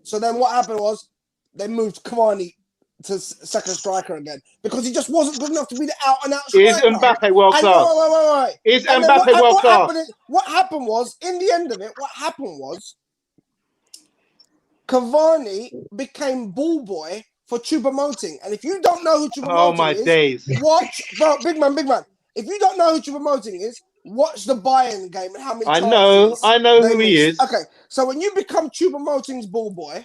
So then what happened was, they moved Cavani to second striker again, because he just wasn't good enough to be the out-and-out striker. Is Mbappe world class? Wait. Is Mbappe world class? What happened was, in the end of it, Cavani became ball boy for Choupo-Moting. And if you don't know who Choupo-Moting is, watch, bro, big man. If you don't know who Choupo-Moting is, watch the Bayern game and how many times I know who he is. Okay, so when you become Choupo-Moting's ball boy,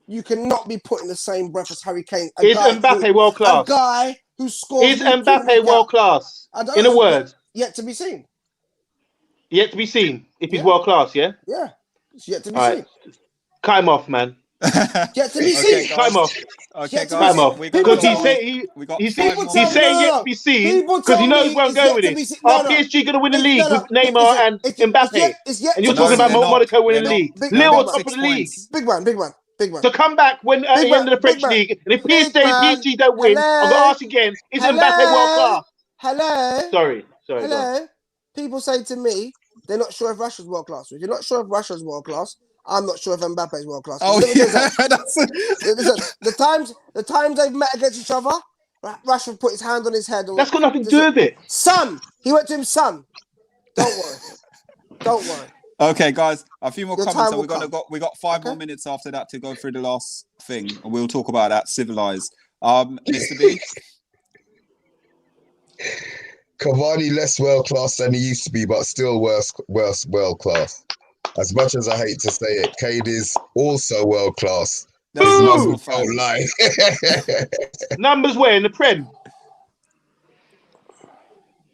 you cannot be put in the same breath as Harry Kane. Is Mbappe world class? A guy who scores. Is Mbappe world class? In a word. Yet to be seen. Yet to be seen. If he's world class, yeah? Yeah. It's yet to be seen. Cut him off, man. Yet to be seen. Cut him off. Okay, cut him off. Because he's saying yet to be seen because he knows where I'm going with it. Are PSG going to win the league with Neymar and Mbappe? And you're talking about Monaco winning the league. Lille on top of the league. Big man. To come back when at the end of the French league, and if PSG don't win, I'm going to ask again, is Mbappe world class? Hello? Sorry. Hello? People say to me, they're not sure if Rashford's world class. If you're not sure if Rashford's world class, I'm not sure if Mbappe's world class. Oh, yeah. The times they've met against each other, Rashford put his hand on his head. That's got nothing to do with it. Son! He went to him, son. Don't worry. Okay, guys, a few more comments. So we got 5 more minutes after that to go through the last thing, and we'll talk about that civilized. Mr. B. Cavani less world class than he used to be, but still worse world class. As much as I hate to say it, Kane is also world class. Numbers don't lie. Numbers where in the Prem?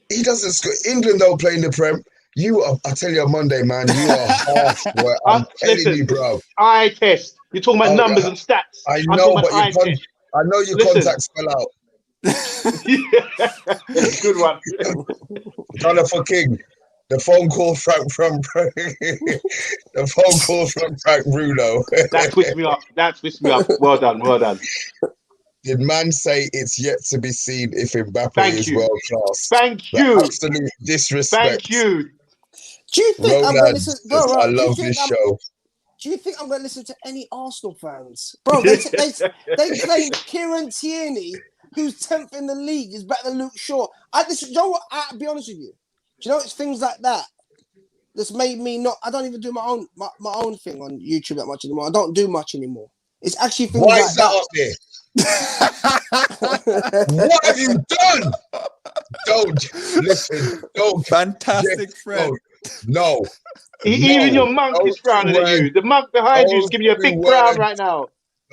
He doesn't score. England don't play in the Prem. I tell you on Monday, man, you are harsh, boy. I'm telling you, bro. Eye test. You're talking about numbers and stats. I know, but I know your contacts fell out. Good one. Gunnar for King. The phone call from Frank Bruno. That twisted me up. Well done. Did man say it's yet to be seen if Mbappe is world class? Thank you. Absolute disrespect. Thank you. Do you think I'm going to listen, Roland, bro? I Do you love think this show. Do you think I'm going to listen to any Arsenal fans, bro? They claim Kieran Tierney, who's 10th in the league, is better than Luke Shaw. You know what? I'll be honest with you. Do you know it's things like that that's made me not? I don't even do my own thing on YouTube that much anymore. I don't do much anymore. It's actually things Why like is that up there? What have you done? Don't listen. Don't. Fantastic, Yes, Fred. no. Even your monk is frowning at you. The monk behind you is giving you a big frown right now.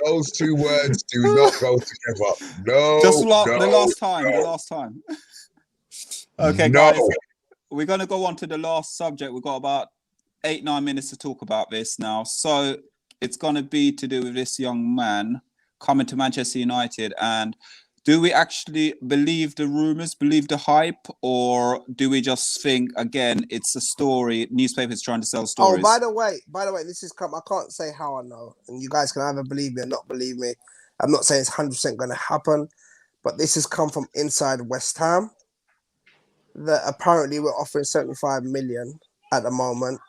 Those two words do not go together. No, Just no, the last time. no, The last time. Okay, no. guys. We're going to go on to the last subject. We've got about 8-9 minutes to talk about this now. So it's going to be to do with this young man coming to Manchester United. And do we actually believe the rumours, believe the hype, or do we just think, again, it's a story, newspapers trying to sell stories? Oh, by the way, this is I can't say how I know, and you guys can either believe me or not believe me. I'm not saying it's 100% going to happen, but this has come from inside West Ham. That apparently we're offering 75 million at the moment,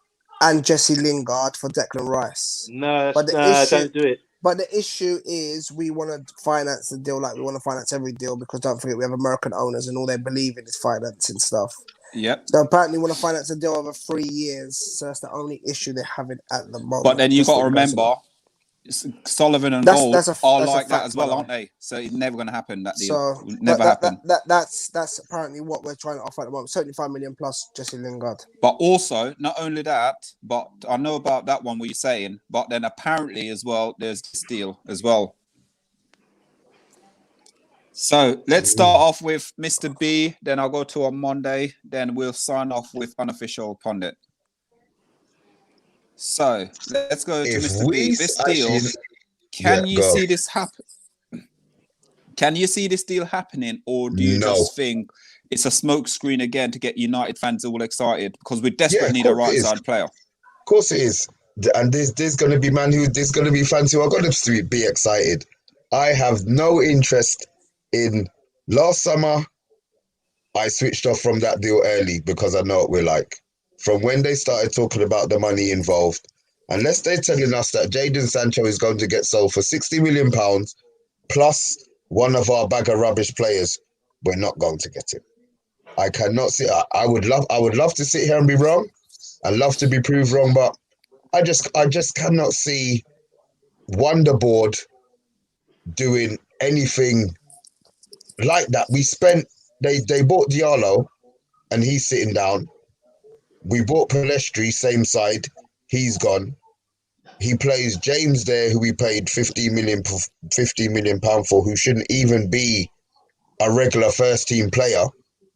and Jesse Lingard for Declan Rice. No, but don't do it. But the issue is we want to finance the deal like we want to finance every deal, because don't forget we have American owners and all they believe in is financing stuff. Yep. So apparently we want to finance a deal over 3 years. So that's the only issue they're having at the moment. But then you got to remember, Sullivan and Gold are like that as well, aren't they? So it's never going to happen. That deal will never happen. That's apparently what we're trying to offer at the moment. 75 million plus Jesse Lingard. But also, not only that, but I know about that one what you're saying, but then apparently as well, there's this deal as well. So let's start off with Mr. B, then I'll go to on Monday, then we'll sign off with Unofficial Pundit. So let's go to Mr. B. This deal, can you see this happen? Can you see this deal happening, or do you just think it's a smokescreen again to get United fans all excited because we desperately need a right side player? Of course it is, and there's going to be fans who are going to be excited. I have no interest in. Last summer, I switched off from that deal early because I know what we're like. From when they started talking about the money involved, unless they're telling us that Jadon Sancho is going to get sold for £60 million plus one of our bag of rubbish players, we're not going to get him. I cannot see. I would love to sit here and be wrong. I love to be proved wrong, but I just cannot see Wonderboard doing anything like that. They bought Diallo, and he's sitting down. We bought Palestri, same side. He's gone. He plays James there, who we paid £15 million for, who shouldn't even be a regular first team player.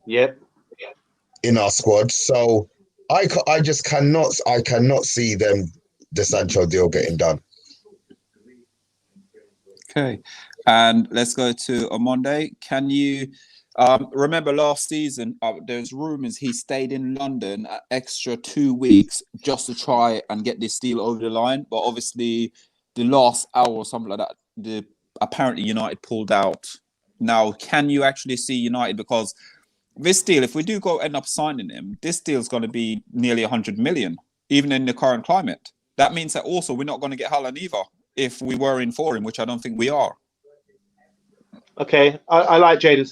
Yep. In our squad. So I cannot see the Sancho deal getting done. Okay, and let's go to a Monday. Can you remember last season? There's rumours he stayed in London an extra 2 weeks just to try and get this deal over the line. But obviously, the last hour or something like that, apparently United pulled out. Now, can you actually see United? Because this deal, if we do end up signing him, this deal is going to be nearly 100 million, even in the current climate. That means that also we're not going to get Haaland either if we were in for him, which I don't think we are. Okay, I like Jadon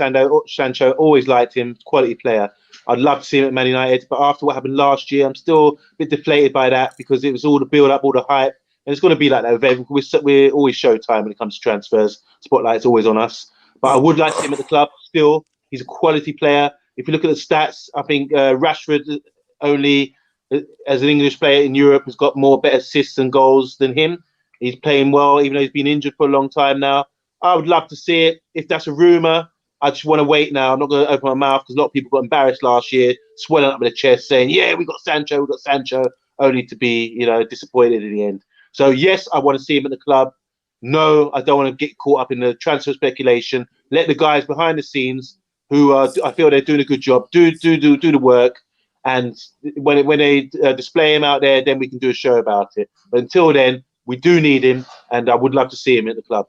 Sancho, always liked him, quality player. I'd love to see him at Man United, but after what happened last year, I'm still a bit deflated by that because it was all the build-up, all the hype, and it's going to be like that with everything. We're always showtime when it comes to transfers. Spotlight's always on us. But I would like him at the club still. He's a quality player. If you look at the stats, I think Rashford only, as an English player in Europe, has got better assists and goals than him. He's playing well, even though he's been injured for a long time now. I would love to see it. If that's a rumour, I just want to wait now. I'm not going to open my mouth because a lot of people got embarrassed last year, swelling up with their chest, saying, yeah, we got Sancho, only to be, disappointed in the end. So, yes, I want to see him at the club. No, I don't want to get caught up in the transfer speculation. Let the guys behind the scenes who I feel they're doing a good job do the work. And when they display him out there, then we can do a show about it. But until then, we do need him, and I would love to see him at the club.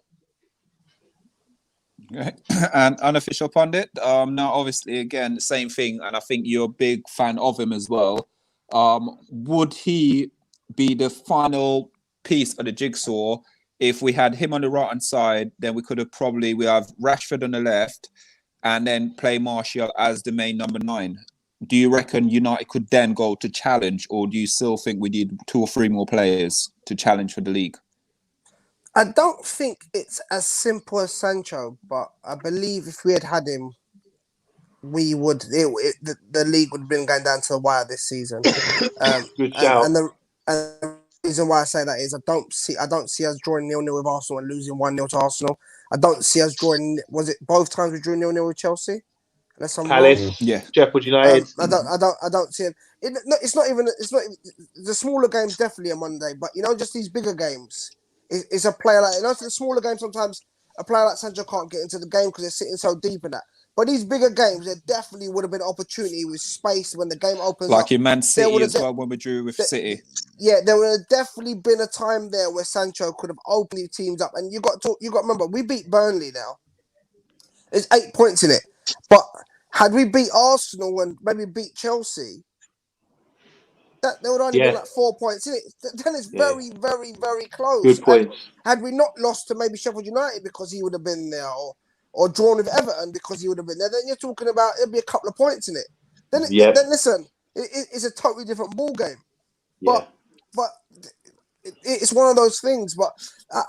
Okay. And Unofficial Pundit, now obviously again the same thing, and I think you're a big fan of him as well. would he be the final piece of the jigsaw? If we had him on the right hand side, then we have Rashford on the left, and then play Martial as the main number 9. Do you reckon United could then go to challenge, or do you still think we need 2 or 3 more players to challenge for the league? I don't think it's as simple as Sancho, but I believe if we had him, we would. The league would have been going down to the wire this season. Good shout. And the reason why I say that is I don't see us drawing 0-0 with Arsenal and losing 1-0 to Arsenal. I don't see us drawing. Was it both times we drew 0-0 with Chelsea? Unless I'm wrong. Palace, Yeah. Sheffield United. I don't see it. It's not even the smaller games. Definitely a Monday, but just these bigger games. It's a player like the smaller games. Sometimes a player like Sancho can't get into the game because they're sitting so deep in that. But these bigger games, there definitely would have been opportunity with space when the game opens. Like up. in Man City as well when we drew with City. Yeah, there would have definitely been a time there where Sancho could have opened these teams up. And you got to remember, we beat Burnley now. There's 8 points in it. But had we beat Arsenal and maybe beat Chelsea, that there would only be like 4 points in it. Then it's very, very, very close. Good point. Had we not lost to maybe Sheffield United because he would have been there, or drawn with Everton because he would have been there, then you're talking about it'll be a couple of points in it. Then listen, it's a totally different ball game. Yeah. But it's one of those things. But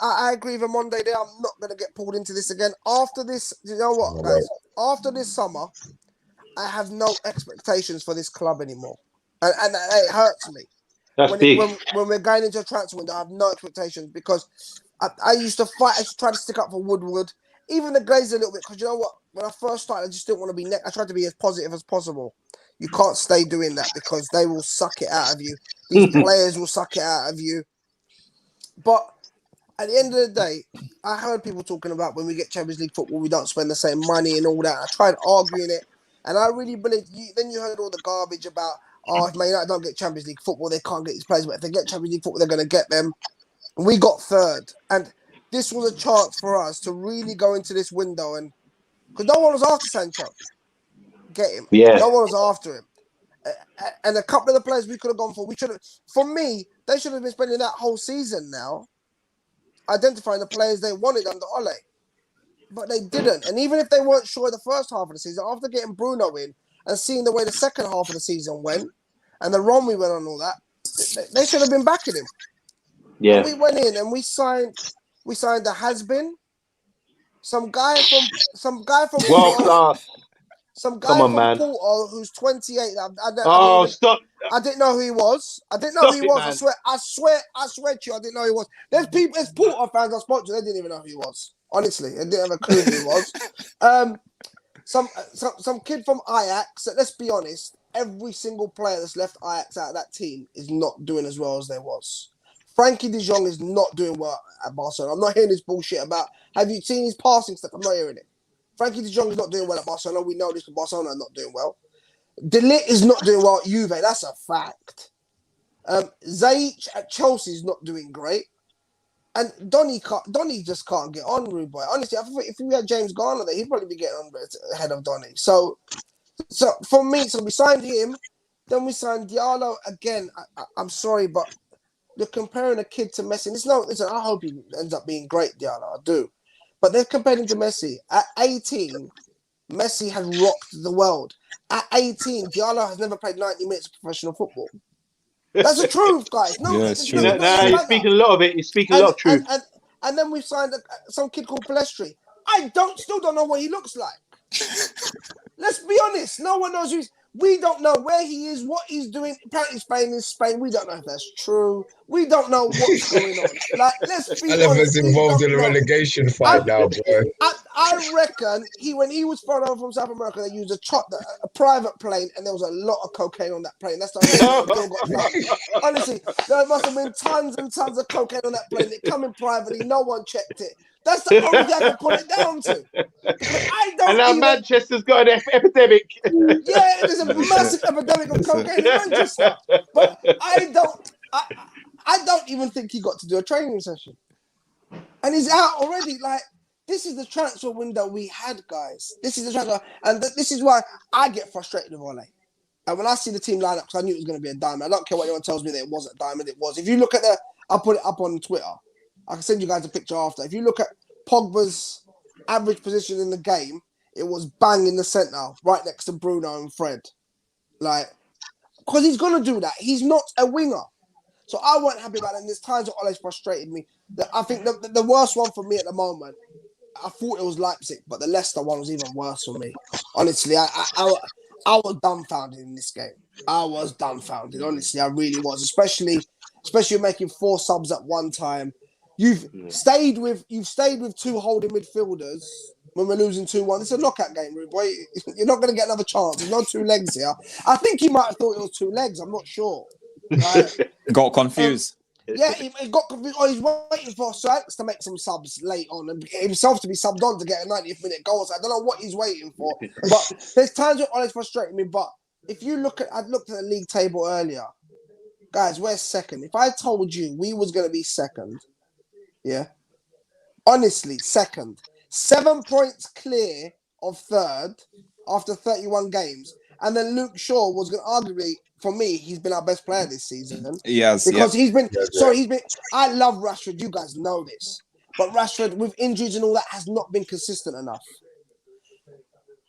I agree with Monday there. I'm not going to get pulled into this again. After this, you know what, guys? After this summer, I have no expectations for this club anymore. And it hurts me. That's big. When we're going into a transfer window, I have no expectations because I used to fight. I used to try to stick up for Woodward. Even the Glazer a little bit, because you know what? When I first started, I just didn't want to be I tried to be as positive as possible. You can't stay doing that because they will suck it out of you. These players will suck it out of you. But at the end of the day, I heard people talking about when we get Champions League football, we don't spend the same money and all that. I tried arguing it, and I really believe then you heard all the garbage about, if Man United don't get Champions League football, they can't get these players. But if they get Champions League football, they're going to get them. And we got third. And this was a chance for us to really go into this window, and because no one was after Sancho, get him. Yeah. No one was after him, and a couple of the players we could have gone for. We should have. For me, they should have been spending that whole season now identifying the players they wanted under Ole, but they didn't. And even if they weren't sure the first half of the season, after getting Bruno in and seeing the way the second half of the season went and the run we went on, all that, they should have been backing him. Yeah. And we went in and we signed a has-been, some guy from World class. some guy Come on, from man. Porto who's 28. Stop. I didn't know who he was. I didn't know who he was. Man. I swear to you, I didn't know who he was. There's Porto fans I spoke to, they didn't even know who he was. Honestly, they didn't have a clue who he was. Some kid from Ajax. Let's be honest, every single player that's left Ajax out of that team is not doing as well as they was. Frankie de Jong is not doing well at Barcelona. I'm not hearing this bullshit about, have you seen his passing stuff? I'm not hearing it. Frankie de Jong is not doing well at Barcelona. We know this, but Barcelona are not doing well. De Ligt is not doing well at Juve. That's a fact. Ziyech at Chelsea is not doing great. And Donny just can't get on, rude boy. Honestly, I think if we had James Garner there, he'd probably be getting on ahead of Donny. So for me, we signed him. Then we signed Diallo again. I'm sorry, but they're comparing a kid to Messi. Listen, I hope he ends up being great, Diallo. I do. But they're comparing him to Messi. At 18, Messi has rocked the world. At 18, Diallo has never played 90 minutes of professional football. That's the truth, guys. No, it's true. You're speaking a lot of it. You're speaking a lot of truth. And then we signed some kid called Palestri. I still don't know what he looks like. Let's be honest. No one knows who he's. We don't know where he is, what he's doing. Apparently, Spain is Spain. We don't know if that's true. We don't know what's going on. Like, let's be honest. Involved in a relegation fight now, boy. I reckon when he was thrown over from South America, they used a private plane, and there was a lot of cocaine on that plane. That's the only thing Bill got found. Honestly, there must have been tons and tons of cocaine on that plane. It coming privately, no one checked it. That's the only thing I can put it down to. And now Manchester's got an epidemic. Yeah, there's a massive epidemic of cocaine in Manchester. But I don't even think he got to do a training session. And he's out already. Like, this is the transfer window we had, guys. This is the transfer. And this is why I get frustrated with Ole. And when I see the team lineup, because I knew it was going to be a diamond. I don't care what anyone tells me that it wasn't a diamond. It was. If you look at I put it up on Twitter. I can send you guys a picture after. If you look at Pogba's average position in the game, it was bang in the centre, right next to Bruno and Fred. Like, because he's going to do that. He's not a winger. So I wasn't happy about it. And there's times that always frustrated me. I think the worst one for me at the moment, I thought it was Leipzig, but the Leicester one was even worse for me. Honestly, I was dumbfounded in this game. I was dumbfounded. Honestly, I really was. Especially making 4 subs at one time. You've stayed with 2 holding midfielders when we're losing 2-1. It's a knockout game, rude boy. You're not going to get another chance. There's no 2 legs here. I think he might have thought it was 2 legs. I'm not sure. Got confused. Yeah, he got confused. Oh, he's waiting for Sainz to make some subs late on and himself to be subbed on to get a 90th minute goal. So I don't know what he's waiting for. But there's times where always frustrating me. But if you look at, I looked at the league table earlier. Guys, we're second. If I told you we was going to be second, yeah, honestly, second, 7 points clear of third after 31 games, and then Luke Shaw was going to arguably, for me, he's been our best player this season. Yes, because he's been. Sorry, he's been. I love Rashford. You guys know this, but Rashford, with injuries and all that, has not been consistent enough.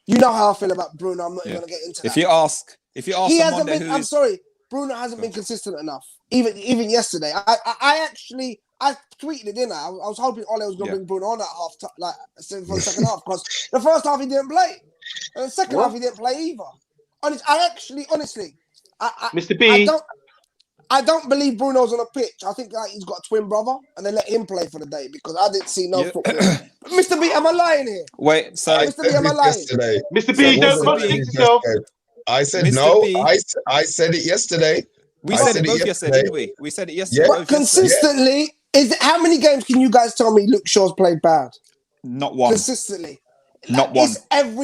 You know how I feel about Bruno. I'm not even going to get into that. If you ask he hasn't been. I'm sorry, Bruno hasn't been consistent enough. Even yesterday, I tweeted it, didn't I? I was hoping Ole was going to bring Bruno on at half, for the second half, because the first half he didn't play, and the second half he didn't play either. Honestly, Mr. B. I don't believe Bruno's on a pitch. I think he's got a twin brother, and they let him play for the day because I didn't see no football. Mr. B, am I lying here? Wait, so Mr. B, am I lying? Mr. B, don't contradict yourself. I said Mr. no. B. I said it yesterday. We said it both yesterday, didn't we? We said it yesterday. Yeah. But consistently, how many games can you guys tell me Luke Shaw's played bad? Not one. Consistently. Not one.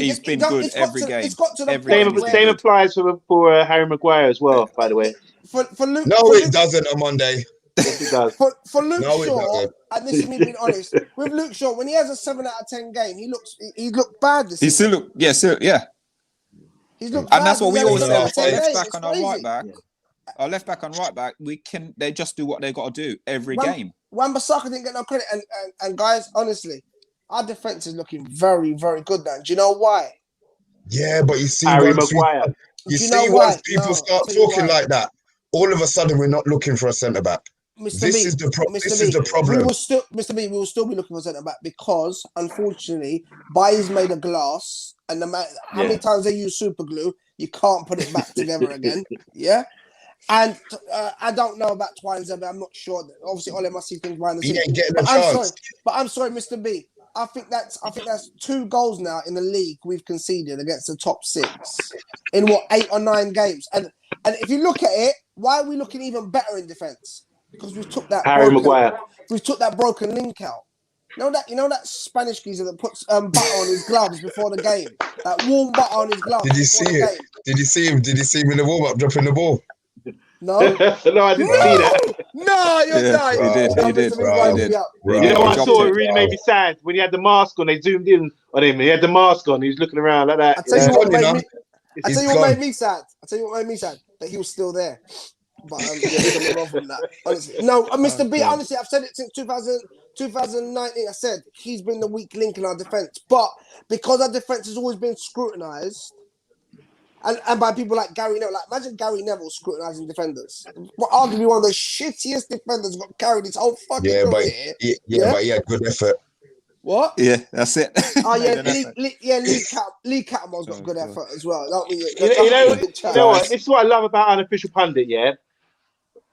He's been good every game. It's got to the point where... Same applies for Harry Maguire as well, by the way. For Luke, no, it doesn't on Monday. Yes, it does. For Luke Shaw, and this is me being honest, with Luke Shaw, when he has a 7 out of 10 game, he looked bad this season. He's looked bad. And that's what we always say. Our left back and our right back. Our left back and right back, they just do what they got to do every game. Wan-Bissaka didn't get no credit. And guys, honestly, our defense is looking very, very good now. Do you know why? Yeah, but you see, Harry Maguire. Once people start talking like that, all of a sudden we're not looking for a centre back. This is the problem. Mr. B, we will still be looking for a centre back because, unfortunately, Bailly's made of glass, and how many times they use super glue, you can't put it back together again. Yeah. And I don't know about Twine's, I'm not sure. Obviously, Ole must see things behind the scenes. He ain't getting a chance. I'm sorry, Mr. B. I think that's 2 goals now in the league we've conceded against the top 6 in 8 or 9 games. And if you look at it, why are we looking even better in defence? Because we took that Maguire. We took that broken link out. You know that Spanish geezer that puts butter on his gloves before the game. That warm butter on his gloves. Did you see it? Did you see him? Did you see him in the warm up dropping the ball? No, no, I didn't see that. No, you're lying. He did. You know what I saw? It really made me sad when he had the mask on. They zoomed in on him. He had the mask on. He was looking around like that. I tell you what made me sad. That he was still there. But honestly, no, Mr. B. Honestly, I've said it since 2019. I said he's been the weak link in our defense, but because our defense has always been scrutinized. And by people like Gary Neville, imagine Gary Neville scrutinizing defenders. Well, arguably one of the shittiest defenders got carried his whole fucking career. But he had good effort. What? Yeah, that's it. Oh yeah, Lee Catmull's got good effort as well. You know what? This is what I love about Unofficial Pundit. Yeah,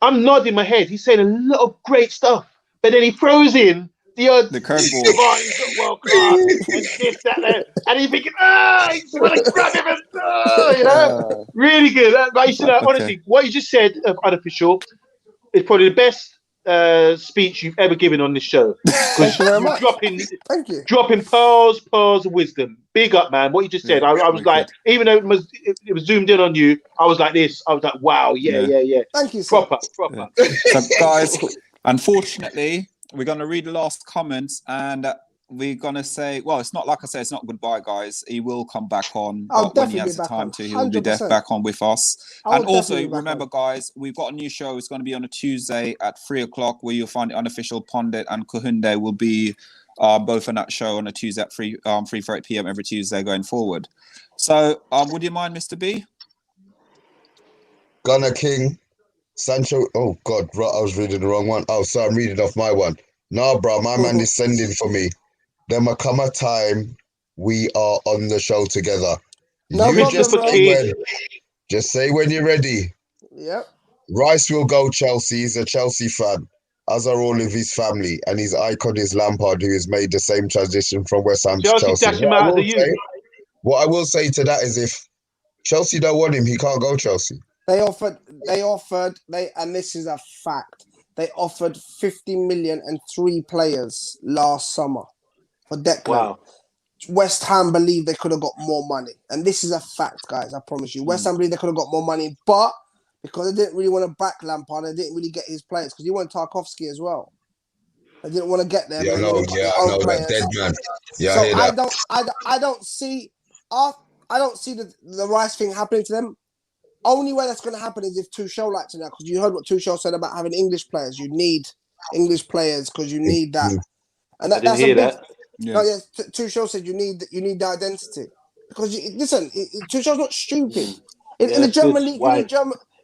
I'm nodding my head. He's saying a lot of great stuff, but then he throws in the curveball, world class, and this, that, and you're thinking, you just want to grab him and really good. Honestly, what you just said of Unofficial is probably the best speech you've ever given on this show. Because you're dropping pearls of wisdom. Big up, man. What you just said, I was like, even though it was zoomed in on you, I was like this. I was like, wow, yeah. Thank you, sir. Proper. So, guys, unfortunately, we're going to read the last comments, and we're gonna say, well, it's not like I say, it's not goodbye, guys. He will come back on, I'll but when he definitely has be the back time on. to, he'll be 100%. back on with us. I will And also, definitely be back remember, on. guys, we've got a new show. It's going to be on a Tuesday at 3:00, where you'll find the unofficial pundit and Kuhunde will be both on that show on a Tuesday at 3:30 p.m. every Tuesday going forward. So, would you mind, Mr. B? Gunnar King, Sancho. Oh God, right, I was reading the wrong one. Oh, so I'm reading off my one. Nah, bro, my man is sending for me. There might come a time we are on the show together. No You problem, just bro. say when. Just say when you're ready. Yep. Rice will go Chelsea. He's a Chelsea fan, as are all of his family, and his icon is Lampard, who has made the same transition from West Ham to Chelsea Chelsea. dash him out of the youth. What I will say to that is, if Chelsea don't want him, he can't go Chelsea. They offered, and this is a fact. They offered 50 million and 3 players last summer for Declan. Wow. West Ham believe they could have got more money. And this is a fact, guys, I promise you. West Ham believe they could have got more money, but because they didn't really want to back Lampard, they didn't really get his players, because he wanted Tarkowski as well. They didn't want to get them. Yeah, They no, got their I own know players. that dead man. Yeah, So I hear that. I don't see the Rice thing happening to them. Only way that's going to happen is if Tuchel likes it now, because you heard what Tuchel said about having English players. You need English players because you need that. And I didn't hear that. Yeah. No, yes, Tuchel said you need the identity, because listen, Tuchel's not stupid. In the that's German good. league, Why?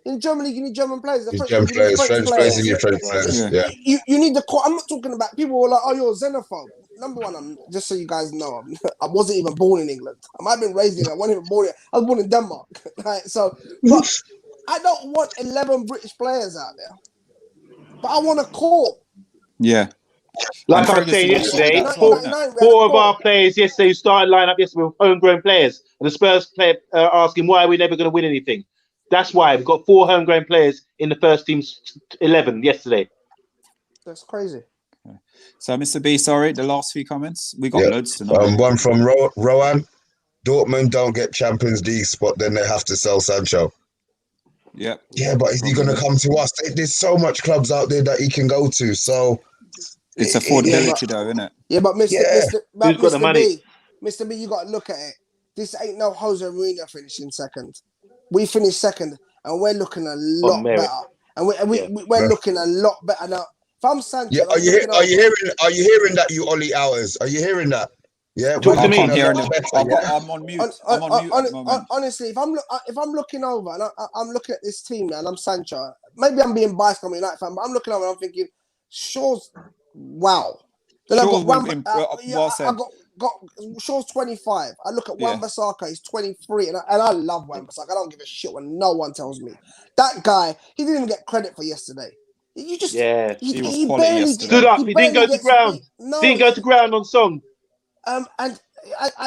in German league, you need German players. The These French Gem league, you need players, French French players, players. and your French players. Yeah. Yeah. You need the core. I'm not talking about people who are like, oh, you're a xenophobe. Number one, I'm just so you guys know, I wasn't even born in England. I might have been raised in England. I wasn't even born here. I was born in Denmark. Right? So, but I don't want 11 British players out there. But I want a core. Yeah. Like And I was saying Ferguson will say yesterday, that as well, innit? 4 of our players yesterday who started line up yesterday with homegrown players, and the Spurs player asking why are we never going to win anything. That's why we've got 4 homegrown players in the first team's 11 yesterday. That's crazy. So, Mr. B, sorry, the last few comments. We got loads tonight. One from Rowan. Dortmund don't get Champions League spot, then they have to sell Sancho. Yeah. Yeah, but is he going to come to us? There's so much clubs out there that he can go to. So It's affordability, though, isn't it? Yeah, but Who's got the money? Mr. B, you got to look at it. This ain't no Jose Mourinho finishing second. We finished second, and we're looking a lot better. And we're looking a lot better now. If I'm Sanchez, yeah, are you hearing that, you Ollie Hours? Are you hearing that? Yeah, Talk to I me. can't hear anything. Yeah. I'm on mute. I'm on mute at the moment. Honestly, if I'm looking over and I'm looking at this team now, and I'm Sancho, maybe I'm being biased, I'm a United fan, but I'm looking over and I'm thinking, Shaw's wow. Then Shaw's I got Shaw's 25. I look at Wan-Bissaka, he's 23, and I love Wan-Bissaka. I don't give a shit when no one tells me. That guy, he didn't even get credit for yesterday. You just he was quality barely yesterday. Stood up. He didn't go to ground. Didn't go to ground on Song. And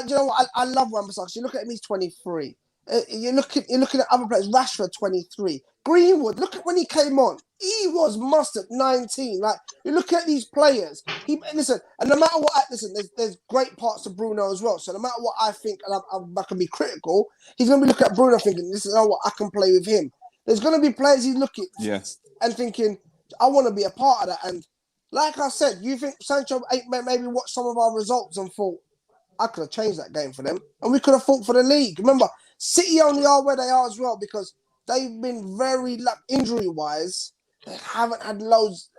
you know what? I love Wan-Bissaka. You look at him; he's 23. You're looking at other players. Rashford, 23. Greenwood. Look at when he came on. He was mustard 19. Like, you look at these players. Listen, and no matter what, there's great parts to Bruno as well. So no matter what I think, and I can be critical, he's gonna be looking at Bruno thinking, "This is what I can play with him." There's gonna be players he's looking and thinking, "I want to be a part of that." And like I said, you think Sancho maybe watched some of our results and thought, I could have changed that game for them, and we could have fought for the league. Remember, City only are where they are as well because they've been very injury-wise. They haven't had loads,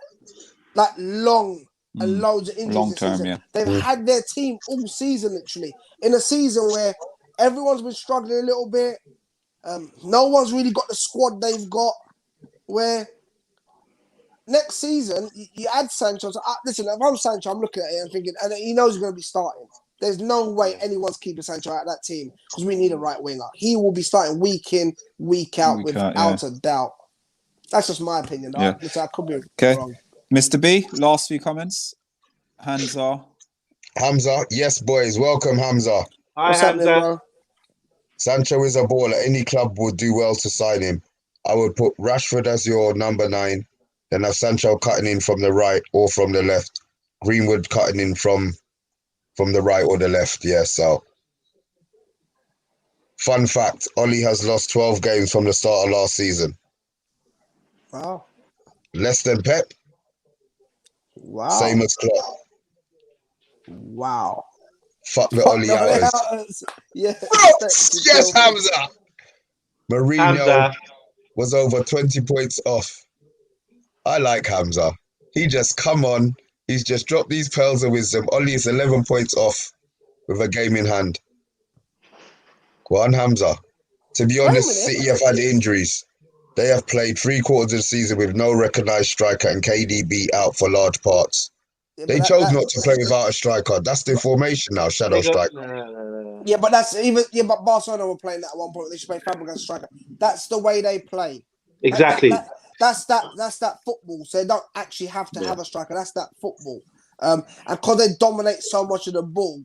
long and loads of injuries long this term. season. Yeah, they've had their team all season, literally, in a season where everyone's been struggling a little bit. No one's really got the squad they've got. Where next season you add Sancho. So, listen, if I'm Sancho, I'm looking at it and thinking, and he knows he's going to be starting. There's no way anyone's keeping Sancho out of that team because we need a right winger. He will be starting week in, week out, without a doubt. That's just my opinion. Yeah. I could be wrong. Mr. B, last few comments. Hamza, yes, boys. Welcome, Hamza. Hi, What's happening, Hamza. bro? Sancho is a baller. Any club would do well to sign him. I would put Rashford as your number 9, then have Sancho cutting in from the right or from the left. Greenwood cutting in from the right or the left. Yeah, so. Fun fact, Ollie has lost 12 games from the start of last season. Wow. Less than Pep. Wow. Same as Klopp. Wow. Fuck the Fuck Oli the Oli outers. outers. Yeah. Yes, Hamza. Mourinho Hamza. was over 20 points off. I like Hamza. He just come on. He's just dropped these pearls of wisdom. Oli is 11 points off with a game in hand. Go on, Hamza. To be honest, City have had injuries. They have played 3/4 of the season with no recognised striker and KDB out for large parts. They chose not to play without a striker. That's their formation now, shadow striker. No. Yeah, but that's even. Yeah, but Barcelona were playing that at one point. They should play Fabregas striker. That's the way they play. Exactly. That's that football. So they don't actually have to have a striker. That's that football. And because they dominate so much of the ball,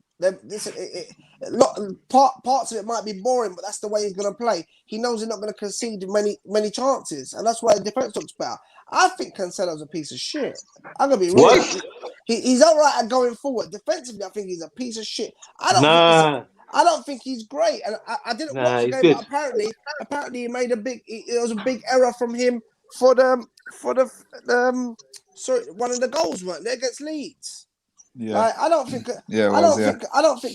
parts of it might be boring, but that's the way he's going to play. He knows he's not going to concede many chances, and that's why the defense looks better. I think Cancelo's a piece of shit. I'm going to be real. He's all right at going forward. Defensively, I think he's a piece of shit. I don't think he's great, and I didn't watch the game. But apparently, he made it was a big error from him for one of the goals, weren't they, against Leeds? Yeah, like, I don't think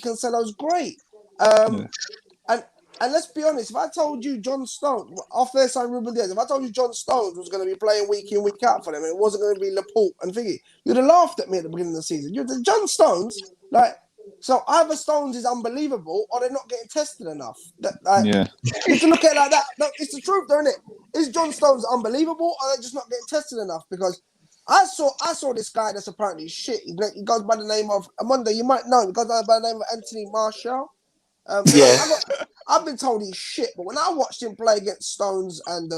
Cancelo's great. And let's be honest, if I told you John Stones after they signed Ruben Diaz, if I told you John Stones was going to be playing week in, week out for them, and it wasn't going to be Laporte and Thingy, you'd have laughed at me at the beginning of the season. John Stones, so either Stones is unbelievable or they're not getting tested enough. You can look at it like that. No, it's the truth, isn't it? Is John Stones unbelievable or they're just not getting tested enough? Because I saw this guy that's apparently shit. He goes by the name of Amanda. You might know him. He goes by the name of Anthony Martial. I've been told he's shit, but when I watched him play against Stones and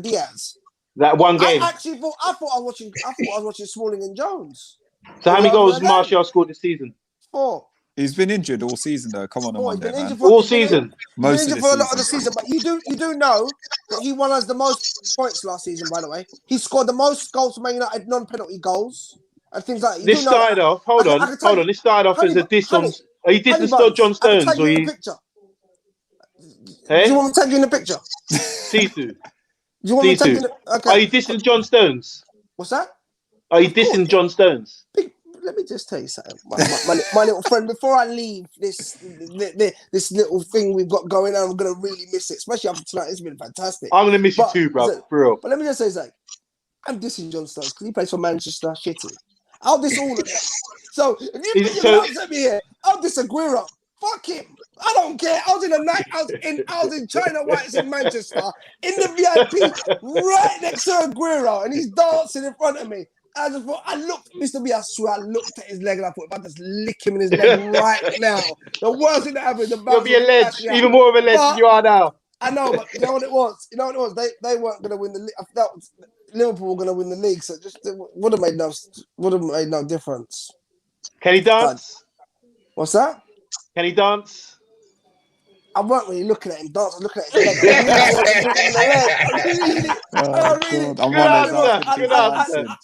Diaz, that one game, I thought I was watching Smalling and Jones. So how many goals Martial scored this season? 4. He's been injured all season though. Come on, he's been injured all season. Most of the for a lot of the season, but you do know that he won us the most points last season. By the way, he scored the most goals for Man United, non-penalty goals and things like that. This started off. Hold on. This started off as a diss on. Are you dissing John Stones or you? Do you want me to tag you in the picture? Sisu. Do you want me to tag you in the... Okay. Are you dissing John Stones? What's that? Are you dissing John Stones? Let me just tell you something, my little friend. Before I leave this little thing we've got going on, I'm gonna really miss it, especially after tonight. It's been fantastic. I'm gonna miss you too, bro. For real. But let me just say something. I'm dissing John Stones because he plays for Manchester. Shitty. I'll diss all of them. So if you think you're upset me here, I'll diss Aguero. Fuck him. I don't care. I was in the night. I was in China Whites in Manchester in the VIP right next to Aguero, and he's dancing in front of me. I just thought, Mr. B, I swear, I looked at his leg and I thought, if I just lick him in his leg right now, the worst thing that happened. You'll be a ledge, even more of a ledge than you are now. I know, but you know what it was? They weren't going to win the league. That was, Liverpool were going to win the league, so it would have made no difference. Can he dance? What's that? Can he dance? I weren't really looking at him dance. I was looking at his leg.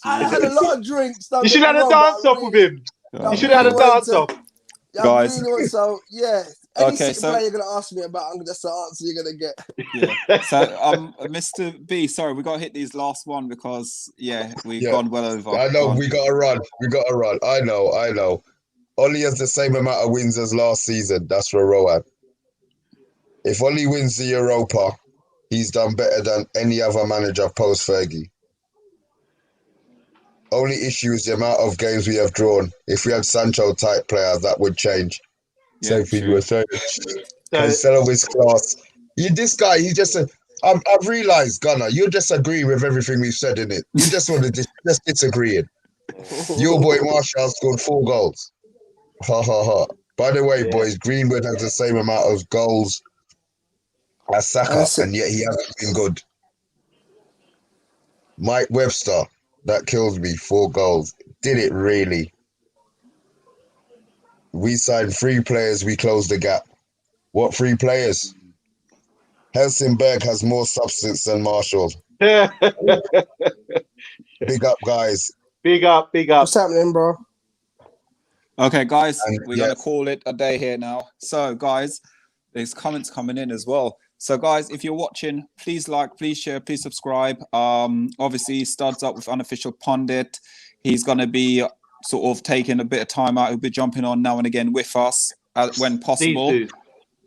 I had a lot of drinks. You should have had a dance off with him. You should have had a dance off. Guys. So, yeah. Any Okay, player you're going to ask me about, that's the answer you're going to get. Yeah. So, Mr. B, sorry, we got to hit these last one because, we've gone well over. I know, we got to run. I know. Oli has the same amount of wins as last season. That's for Rowan. If Oli wins the Europa, he's done better than any other manager post-Fergie. Only issue is the amount of games we have drawn. If we had Sancho-type players, that would change. Same thing you were saying. Cancelo is class. This guy, he's just I've realised, Gunnar, you just agree with everything we've said in it. You just want to just disagreeing. Your boy Martial scored 4 goals. Ha ha ha. By the way, boys, Greenwood has the same amount of goals as Saka, and yet he hasn't been good. Mike Webster, that kills me, 4 goals. Did it really? We signed 3 players, we closed the gap. What 3 players? Helsingborg has more substance than Marshall. Big up, guys. Big up. What's happening, bro? Okay, guys, we're going to call it a day here now. So, guys, there's comments coming in as well. So, guys, if you're watching, please like, please share, please subscribe. Obviously, Studs Up with Unofficial Pundit. He's going to be sort of taking a bit of time out. He'll be jumping on now and again with us when possible. Please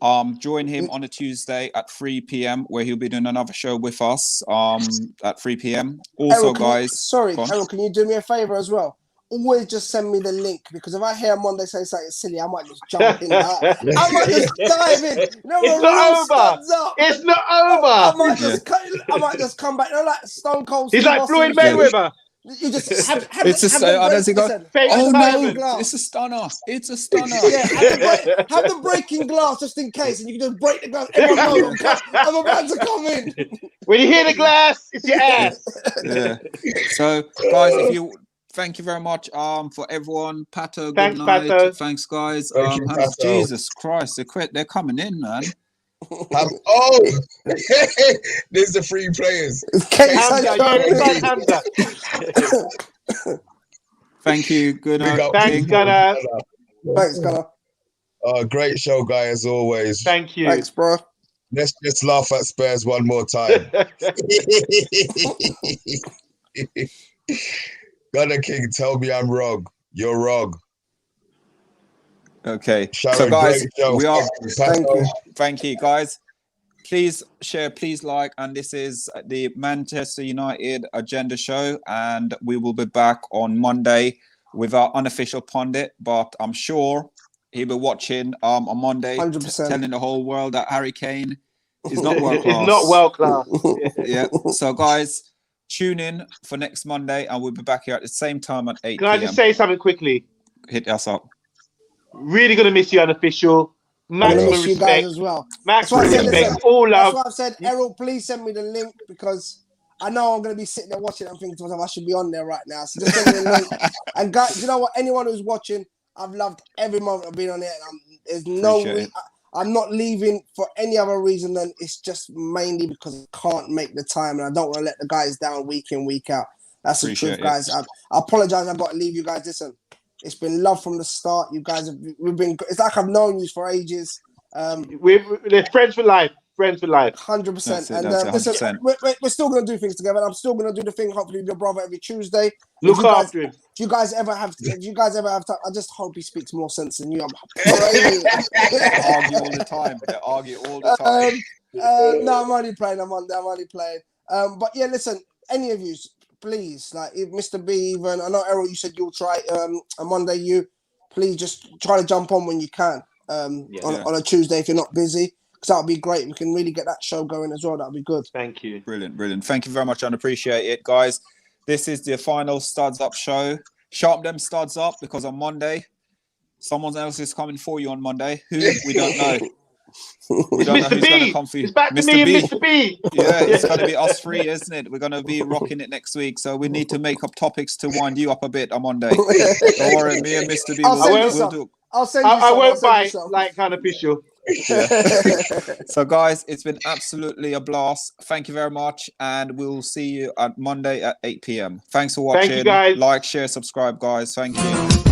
do. Join him on a Tuesday at 3 p.m. where he'll be doing another show with us at 3 p.m. Also, Errol, guys. Errol, can you do me a favor as well? Always just send me the link, because if I hear Monday say something silly, I might just jump in that. I might just dive in. You know, It's not over. It's not I over. might just come back. You know, like Stone Cold. He's like Floyd Mayweather. You just have It's a oh no, glass. it's a stunner. It's a stunner. Yeah, have the breaking glass just in case, and you can just break the glass. Everyone knows I'm about to come in. When you hear the glass, it's your ass. Yeah. So, guys, thank you very much for everyone. Pato, good night. Pato. Thanks, guys. Thank you, Pato. Jesus Christ, they're coming in, man. There's the free players. Hamza. Thank you, Gunnar. Thanks, Gunnar. Thanks, Gunnar. Great show, guy, as always. Thank you. Thanks, bro. Let's just laugh at Spurs one more time. Gunnar King, tell me I'm wrong. You're wrong. Okay. Sharon, so, guys, we are. Thank you, guys. Please share, please like, and this is the Manchester United Agenda Show, and we will be back on Monday with our unofficial pundit, but I'm sure he'll be watching on Monday, 100%. telling the whole world that Harry Kane is not world class. He's not world class. Yeah. So, guys, tune in for next Monday, and we'll be back here at the same time at 8 Can I just say something quickly? Hit us up. Really gonna miss you, unofficial. Maximum miss you respect. guys as well. Maximum That's why I said, respect. listen, All That's love. why I've said, Errol, please send me the link, because I know I'm going to be sitting there watching it and thinking to myself, I should be on there right now. So just send me the link. And guys, you know what? Anyone who's watching, I've loved every moment of being on it. And I'm not leaving for any other reason than it's just mainly because I can't make the time and I don't want to let the guys down week in, week out. That's the truth, guys. I apologize. I've got to leave you guys. Listen, it's been love from the start. You guys it's like I've known you for ages. They're friends for life. Friends for life. 100%. And listen, we're still going to do things together. I'm still going to do the thing, hopefully, with your brother every Tuesday. Look after him. If you guys ever have time, I just hope he speaks more sense than you. I'm praying. They argue all the time. No, I'm only playing. I'm only playing. But yeah, listen, any of you, please, like if Mr. B, even, I know, Errol, you said you'll try on Monday, please just try to jump on when you can on a Tuesday if you're not busy, because that'll be great. We can really get that show going as well. That'll be good. Thank you. Brilliant. Thank you very much, and appreciate it, guys. This is the final Studs Up show. Sharp them studs up, because on Monday, someone else is coming for you on Monday. Who? We don't know. We don't know who's going to come for you. It's back to me and Mr. B. Yeah, it's going to be us three, isn't it? We're going to be rocking it next week. So we need to make up topics to wind you up a bit on Monday. Don't worry, me and Mr. B will do. I'll send you I won't bite like unofficial. Yeah. So, guys, it's been absolutely a blast. Thank you very much. And we'll see you on Monday at 8 p.m. Thanks for watching. Thank you, guys. Like, share, subscribe, guys. Thank you.